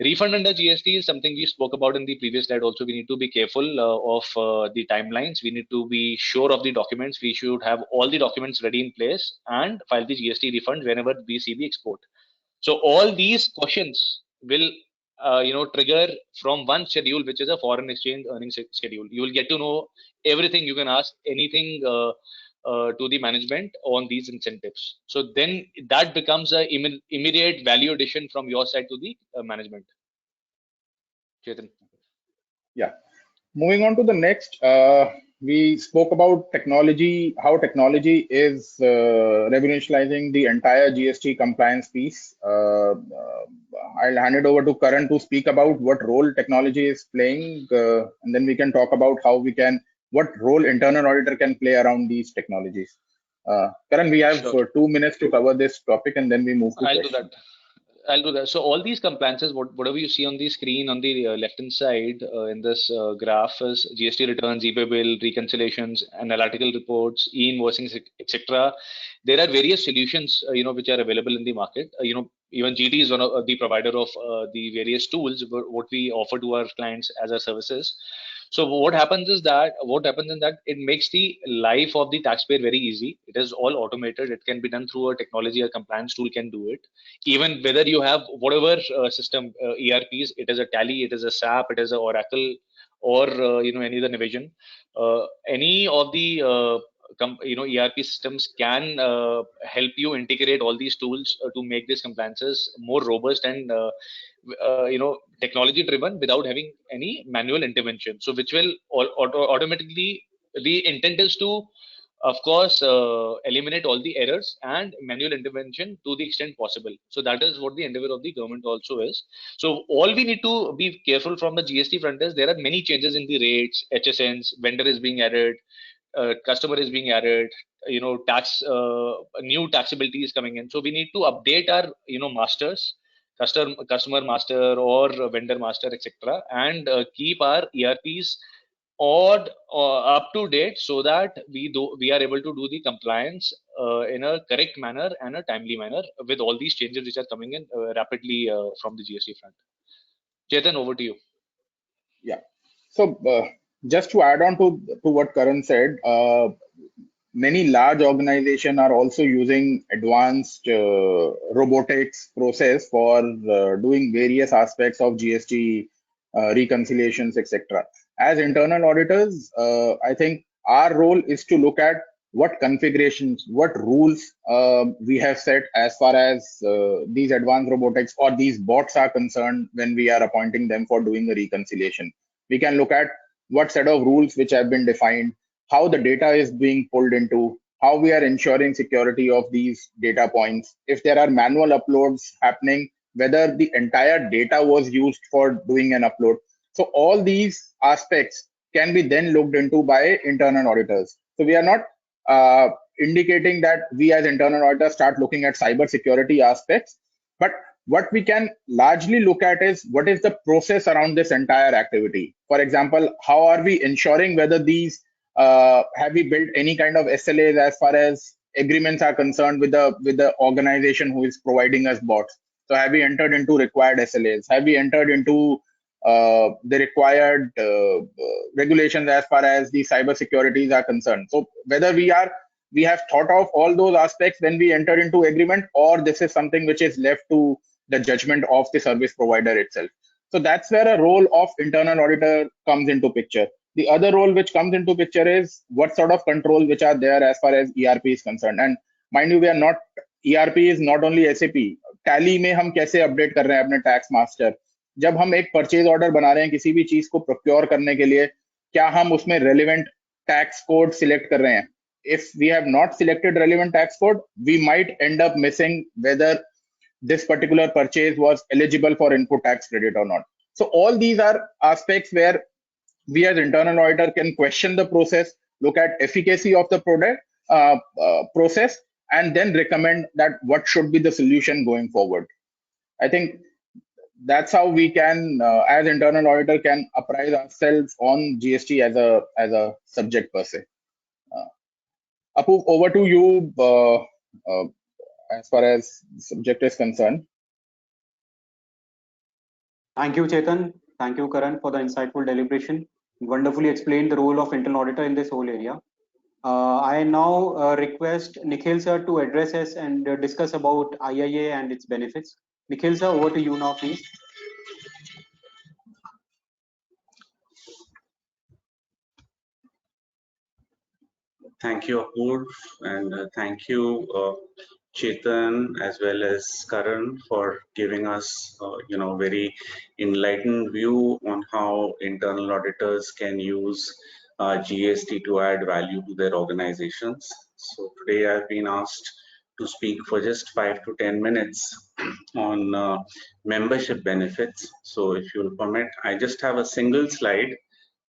Refund under GST is something we spoke about in the previous slide also. We need to be careful of the timelines. We need to be sure of the documents. We should have all the documents ready in place and file the GST refund whenever we see the export. So all these questions will trigger from one schedule, which is a foreign exchange earnings schedule. You will get to know everything. You can ask anything to the management on these incentives. So then that becomes a immediate value addition from your side to the management. Chetan. Yeah. Moving on to the next, we spoke about technology, how technology is revolutionizing the entire GST compliance piece. I'll hand it over to Karan to speak about what role technology is playing, and then we can talk about how we can, what role internal auditor can play around these technologies. Karan, we have Sure. 2 minutes to cover this topic, and then we move to I'll do questions. that. I'll do that. So all these compliances, whatever you see on the screen on the left-hand side in this graph is GST returns, e-pay bill, reconciliations, analytical reports, e-invoicing, etc. There are various solutions, which are available in the market. Even GT is one of the provider of the various tools what we offer to our clients as our services. So what happens is that it makes the life of the taxpayer very easy. It is all automated. It can be done through a technology. A compliance tool can do it. Even whether you have whatever system ERPs, it is a Tally, it is a SAP, it is a Oracle, or any other Navision. Any of the ERP systems can help you integrate all these tools to make these compliances more robust and technology driven without having any manual intervention. So which will automatically, the intent is to, of course, eliminate all the errors and manual intervention to the extent possible. So that is what the endeavor of the government also is. So all we need to be careful from the GST front is there are many changes in the rates, HSNs, vendor is being added, customer is being added, tax, new taxability is coming in. So we need to update our, masters, customer master or vendor master, etc., and keep our ERPs up to date so that we are able to do the compliance in a correct manner and a timely manner with all these changes which are coming in rapidly from the GST front. Chetan, over to you. Yeah. So just to add on to what Karan said, many large organizations are also using advanced robotics process for doing various aspects of GST reconciliations, etc. As internal auditors, I think our role is to look at what configurations, what rules we have set as far as these advanced robotics or these bots are concerned when we are appointing them for doing the reconciliation. We can look at what set of rules which have been defined, how the data is being pulled into, how we are ensuring security of these data points, if there are manual uploads happening, whether the entire data was used for doing an upload. So all these aspects can be then looked into by internal auditors. So we are not indicating that we as internal auditors start looking at cyber security aspects, but what we can largely look at is what is the process around this entire activity. For example, how are we ensuring whether these have we built any kind of SLAs as far as agreements are concerned with the organization who is providing us bots? So have we entered into required SLAs? Have we entered into the required regulations as far as the cyber securities are concerned? So whether we have thought of all those aspects when we enter into agreement, or this is something which is left to the judgment of the service provider itself. So that's where a role of internal auditor comes into picture. The other role which comes into picture is what sort of control which are there as far as ERP is concerned. And mind you, ERP is not only SAP. Tally में हम कैसे update कर रहे हैं अपने tax master? जब हम एक परचेज ऑर्डर बना रहे हैं किसी भी चीज को प्रोक्योर करने के लिए, क्या हम उसमें रेलेवेंट टैक्स कोड सिलेक्ट कर रहे हैं? If we have not selected relevant tax code, we might end up missing whether this particular purchase was eligible for input tax credit or not. So all these are aspects where we as internal auditor can question the process, look at efficacy of the process, and then recommend that what should be the solution going forward. I think that's how we can, as internal auditor, can apprise ourselves on GST as a subject per se. Apu, over to you as far as subject is concerned. Thank you, Chetan. Thank you, Karan, for the insightful deliberation. Wonderfully explained the role of internal auditor in this whole area. I now request Nikhil sir to address us and discuss about IIA and its benefits. Nikhil sir, over to you now, please. Thank you, Apoorv, and thank you, Chetan, as well as Karan, for giving us, very enlightened view on how internal auditors can use GST to add value to their organizations. So today I've been asked to speak for just 5 to 10 minutes on membership benefits. So if you'll permit, I just have a single slide,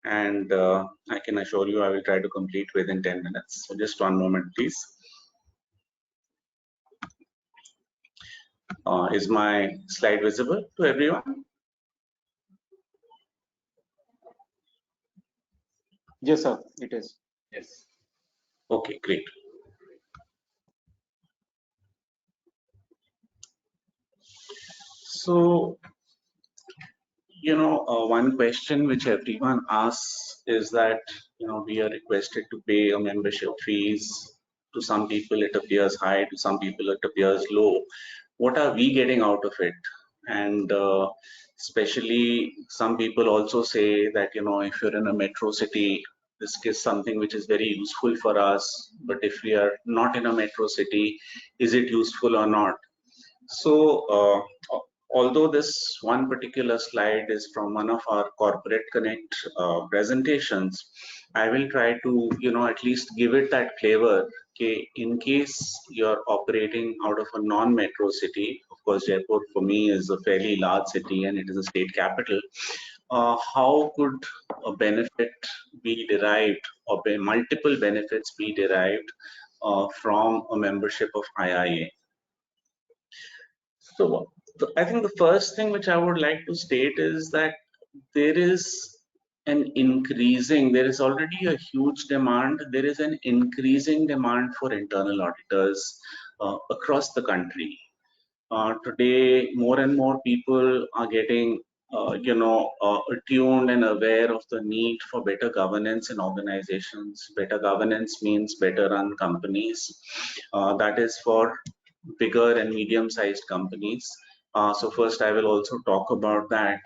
and I can assure you I will try to complete within 10 minutes. So just one moment, please. Is my slide visible to everyone? Yes, sir, it is. Yes. Okay, great. So, one question which everyone asks is that, we are requested to pay a membership fees. To some people it appears high, to some people it appears low. What are we getting out of it? And especially some people also say that, if you're in a metro city, this is something which is very useful for us. But if we are not in a metro city, is it useful or not? So, although this one particular slide is from one of our Corporate Connect presentations, I will try to, at least give it that flavor. Okay, in case you're operating out of a non-metro city, of course, Jaipur for me is a fairly large city and it is a state capital. How could a benefit be derived, or multiple benefits be derived from a membership of IIA? So I think the first thing which I would like to state is that there is there is already a huge demand. There is an increasing demand for internal auditors across the country. Today, more and more people are getting, attuned and aware of the need for better governance in organizations. Better governance means better run companies. That is for bigger and medium-sized companies. So first, I will also talk about that.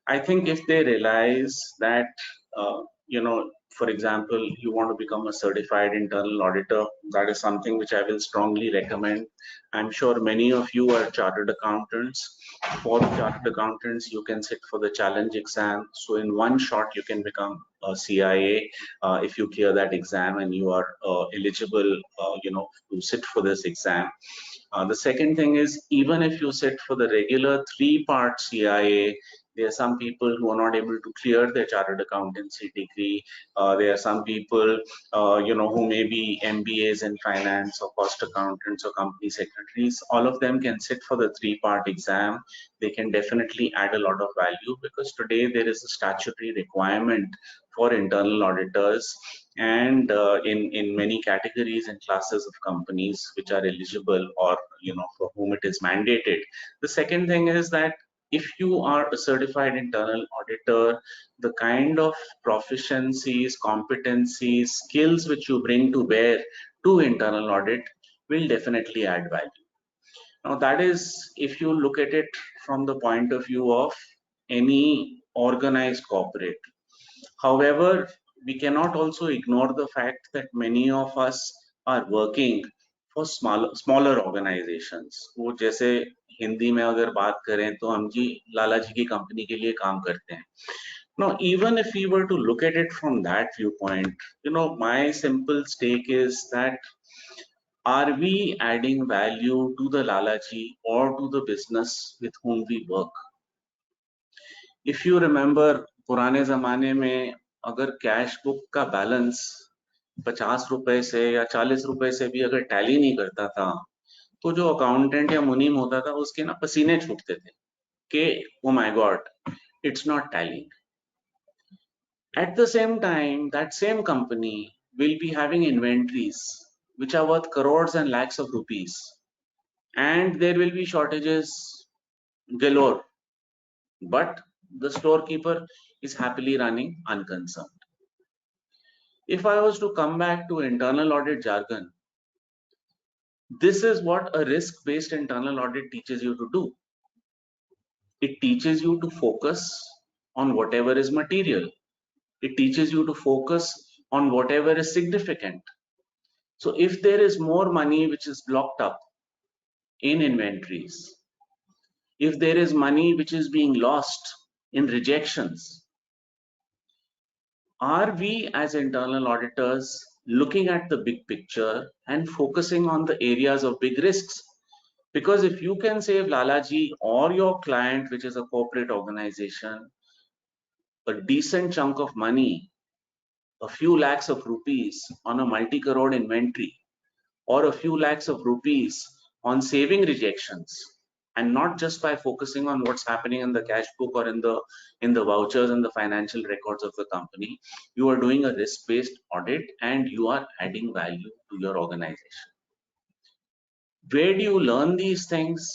I think if they realize that, for example, you want to become a certified internal auditor, that is something which I will strongly recommend. I'm sure many of you are chartered accountants. For chartered accountants, you can sit for the challenge exam. So in one shot, you can become a CIA if you clear that exam and you are eligible, to sit for this exam. The second thing is, even if you sit for the regular 3-part CIA, there are some people who are not able to clear their chartered accountancy degree. There are some people, who may be MBAs in finance or cost accountants or company secretaries. All of them can sit for the 3-part exam. They can definitely add a lot of value, because today there is a statutory requirement for internal auditors, and in many categories and classes of companies which are eligible, or for whom it is mandated. The second thing is that if you are a certified internal auditor, the kind of proficiencies, competencies, skills which you bring to bear to internal audit will definitely add value. Now that is if you look at it from the point of view of any organized corporate. However, we cannot also ignore the fact that many of us are working for smaller organizations. वो जैसे हिंदी में अगर बात करें तो हम जी लाला जी की company के लिए काम करते हैं. Now, even if we were to look at it from that viewpoint, my simple stake is that, are we adding value to the Lalaji or to the business with whom we work? If you remember, पुराने जमाने में अगर cash book का balance 50 रुपए से या 40 रुपए से भी अगर टैली नहीं करता था, तो जो अकाउंटेंट या मुनीम होता था उसके ना पसीने छूटते थे कि oh my god, it's not tallying. At the same time, that same company will be having inventories which are worth crores and lakhs of rupees, and there will be shortages galore, but the storekeeper is happily running unconcerned. If I was to come back to internal audit jargon, this is what a risk-based internal audit teaches you to do. It teaches you to focus on whatever is material. It teaches you to focus on whatever is significant. So if there is more money which is blocked up in inventories, if there is money which is being lost in rejections, Are we as internal auditors looking at the big picture and focusing on the areas of big risks? Because if you can save Lalaji or your client, which is a corporate organization, a decent chunk of money, a few lakhs of rupees on a multi-crore inventory, or a few lakhs of rupees on saving rejections, and not just by focusing on what's happening in the cash book or in the vouchers and the financial records of the company, you are doing a risk-based audit and you are adding value to your organization. Where do you learn these things?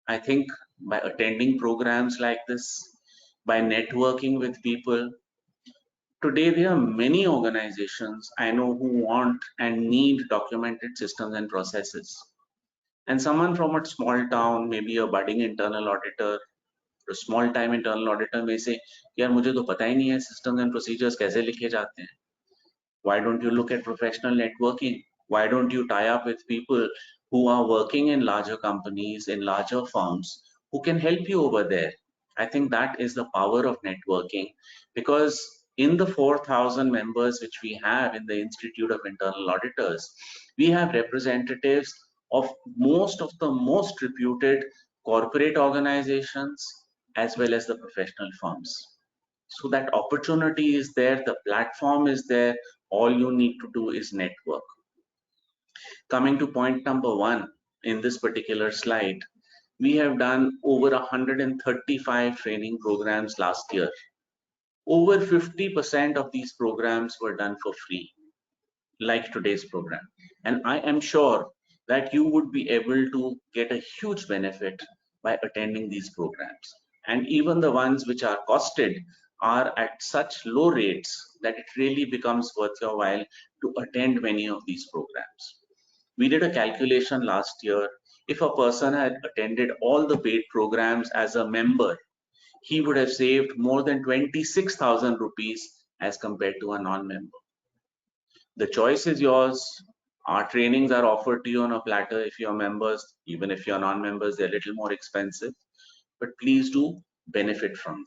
I think by attending programs like this, by networking with people. Today, there are many organizations I know who want and need documented systems and processes. And someone from a small town, maybe a budding internal auditor, a small time internal auditor may say, यार मुझे तो पता ही नहीं है systems and procedures कैसे लिखे जाते हैं. Why don't you look at professional networking? Why don't you tie up with people who are working in larger companies, in larger firms, who can help you over there? I think that is the power of networking, because in the 4,000 members which we have in the Institute of Internal Auditors, we have representatives of most of the most reputed corporate organizations as well as the professional firms. So that opportunity is there, the platform is there, all you need to do is network. Coming to point number 1 in this particular slide, we have done over 135 training programs last year. Over 50% of these programs were done for free, like today's program. And I am sure that you would be able to get a huge benefit by attending these programs. And even the ones which are costed are at such low rates that it really becomes worth your while to attend many of these programs. We did a calculation last year. If a person had attended all the paid programs as a member, he would have saved more than 26,000 rupees as compared to a non-member. The choice is yours. Our trainings are offered to you on a platter if you're members. Even if you're non-members, they're a little more expensive, but please do benefit from them.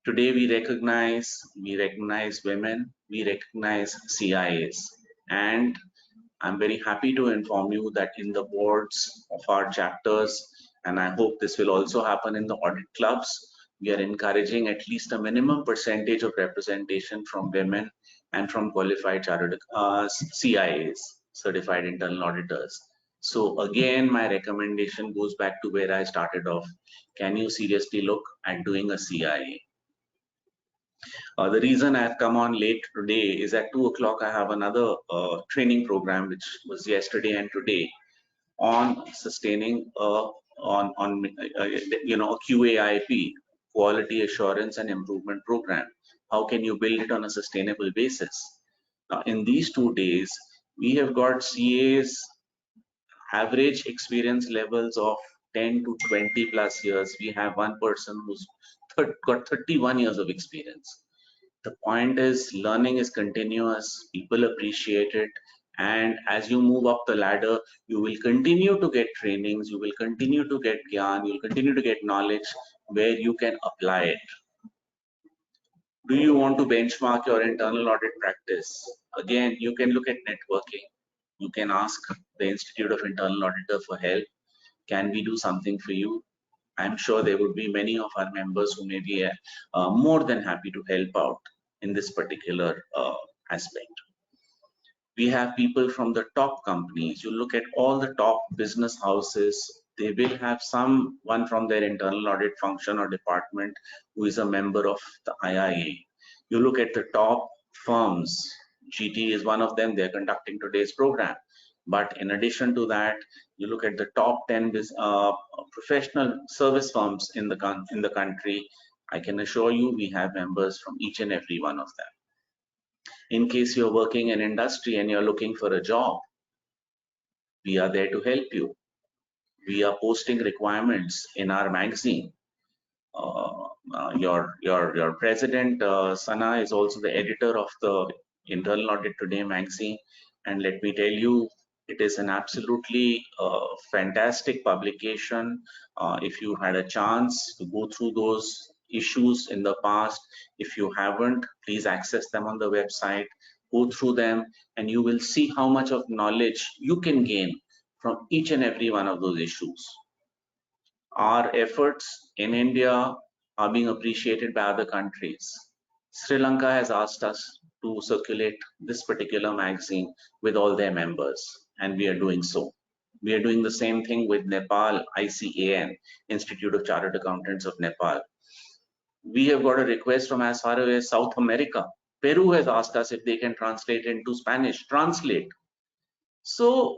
Today we recognize women, we recognize CIAs, and I'm very happy to inform you that in the boards of our chapters, and I hope this will also happen in the audit clubs, we are encouraging at least a minimum percentage of representation from women and from qualified chartered CIAs, certified internal auditors. So again, my recommendation goes back to where I started off. Can you seriously look at doing a CIA? The reason I've come on late today is at 2 o'clock I have another training program, which was yesterday and today, on sustaining a QAIP, quality assurance and improvement program. How can you build it on a sustainable basis? Now, in these 2 days, we have got CA's average experience levels of 10 to 20 plus years. We have one person who's got 31 years of experience. The point is, learning is continuous, people appreciate it, and as you move up the ladder, you will continue to get trainings, you will continue to get gyan, you will continue to get knowledge where you can apply it. Do you want to benchmark your internal audit practice? Again, you can look at networking. You can ask the Institute of Internal Auditor for help. Can we do something for you? I'm sure there would be many of our members who may be more than happy to help out in this particular aspect. We have people from the top companies. You look at all the top business houses, they will have someone from their internal audit function or department who is a member of the IIA. You look at the top firms, GT is one of them, they're conducting today's program. But in addition to that, you look at the top 10 professional service firms in the country. I can assure you we have members from each and every one of them. In case you're working in industry and you're looking for a job, we are there to help you. We are posting requirements in our magazine. Your president, Sana, is also the editor of the Internal Audit Today magazine. And let me tell you, it is an absolutely fantastic publication. If you had a chance to go through those issues in the past. If you haven't, please access them on the website, go through them, and you will see how much of knowledge you can gain from each and every one of those issues. Our efforts in India are being appreciated by other countries. Sri Lanka has asked us to circulate this particular magazine with all their members, and we are doing so. We are doing the same thing with Nepal, ICAN, Institute of Chartered Accountants of Nepal. We have got a request from as far away as South America. Peru has asked us if they can translate into Spanish. Translate. So,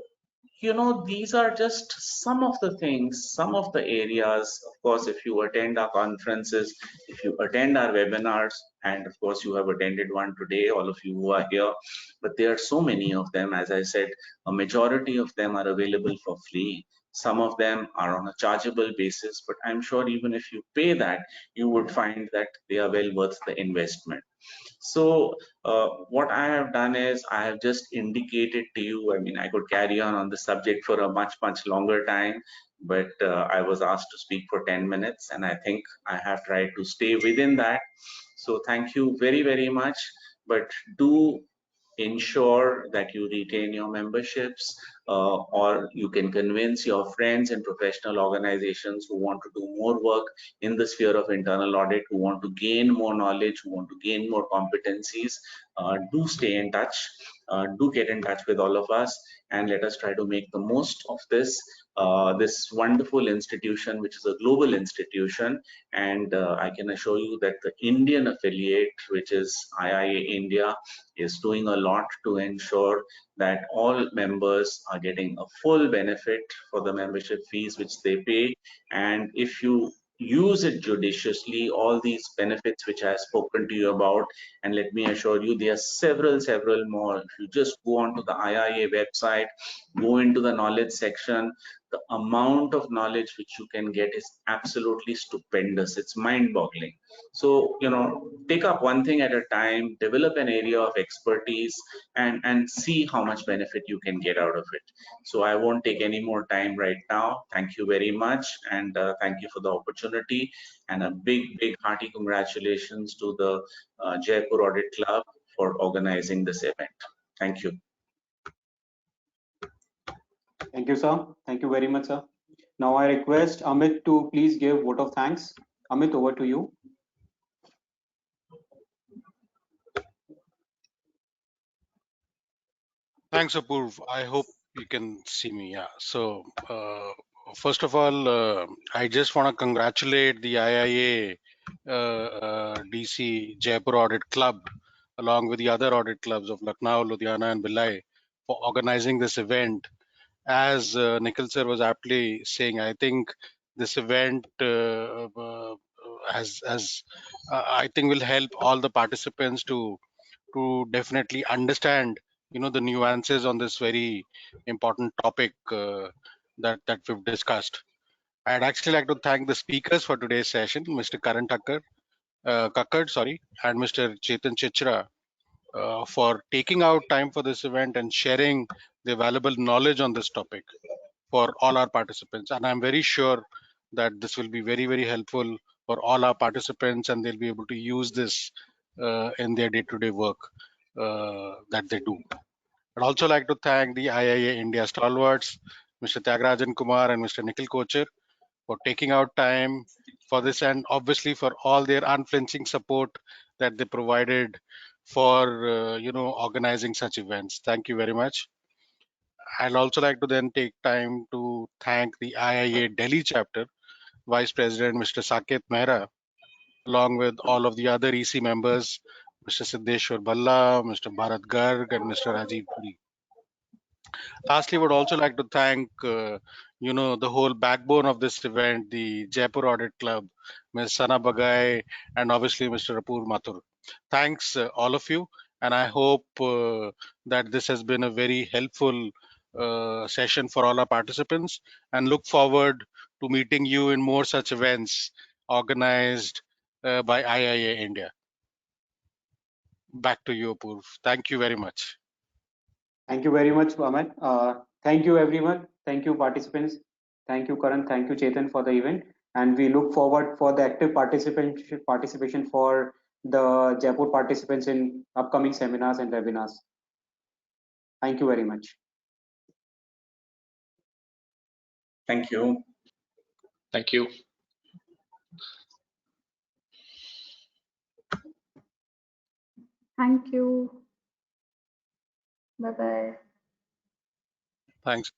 you know, these are just some of the things, some of the areas. Of course, if you attend our conferences, if you attend our webinars, and of course you have attended one today, all of you who are here, but there are so many of them. As I said, a majority of them are available for free. Some of them are on a chargeable basis, but I'm sure even if you pay that, you would find that they are well worth the investment. So what I have done is I have just indicated to you, I mean, I could carry on the subject for a much longer time, but I was asked to speak for 10 minutes, and I think I have tried to stay within that. So thank you very much, but do ensure that you retain your memberships, or you can convince your friends in professional organizations who want to do more work in the sphere of internal audit, who want to gain more knowledge, who want to gain more competencies. Do stay in touch, do get in touch with all of us, and let us try to make the most of this this wonderful institution, which is a global institution. And I can assure you that the Indian affiliate, which is IIA India, is doing a lot to ensure that all members are getting a full benefit for the membership fees which they pay. And if you use it judiciously, all these benefits which I have spoken to you about, and let me assure you, there are several more. If you just go onto the IIA website, go into the knowledge section, the amount of knowledge which you can get is absolutely stupendous. It's mind-boggling. So, you know, take up one thing at a time, develop an area of expertise, and see how much benefit you can get out of it. So I won't take any more time right now. Thank you very much, and thank you for the opportunity, and a big hearty congratulations to the Jaipur Audit Club for organizing this event. Thank you. Thank you, sir. Thank you very much, sir. Now I request Amit to please give vote of thanks. Amit, over to you. Thanks, Apurv. I hope you can see me. Yeah. So, first of all, I just want to congratulate the IIA DC Jaipur Audit Club, along with the other audit clubs of Lucknow, Ludhiana, and Bhilai, for organizing this event. As Nikhil sir was aptly saying, I think this event I think will help all the participants to definitely understand, you know, the nuances on this very important topic that we've discussed. I'd actually like to thank the speakers for today's session, Mr. Karan Kakkad, sorry, and Mr. Chetan Chichra, for taking out time for this event and sharing the valuable knowledge on this topic for all our participants. And I'm very sure that this will be very helpful for all our participants, and they'll be able to use this in their day-to-day work that they do. I'd also like to thank the IIA India stalwarts, Mr. Tyagarajan Kumar and Mr. Nikhil Kochar, for taking out time for this, and obviously for all their unflinching support that they provided for you know, organizing such events. Thank you very much. I'd also like to then take time to thank the IIA Delhi chapter, Vice President Mr. Saket Mehra, along with all of the other EC members, Mr. Siddeshwar Bhalla, Mr. Bharat Garg, and Mr. Rajiv Puri. Lastly, would also like to thank you know, the whole backbone of this event, the Jaipur Audit Club, Ms. Sana Bagai, and obviously Mr. Apurv Mathur. Thanks all of you, and I hope that this has been a very helpful session for all our participants, and look forward to meeting you in more such events organized by IIA India. Back to you, Apurv. Thank you very much. Thank you very much, Amit. Thank you, everyone. Thank you, participants. Thank you, Karan. Thank you, Chetan, for the event. And we look forward for the active participation for the Jaipur participants in upcoming seminars and webinars. Thank you very much. Thank you. Thank you. Thank you. Bye-bye. Thanks.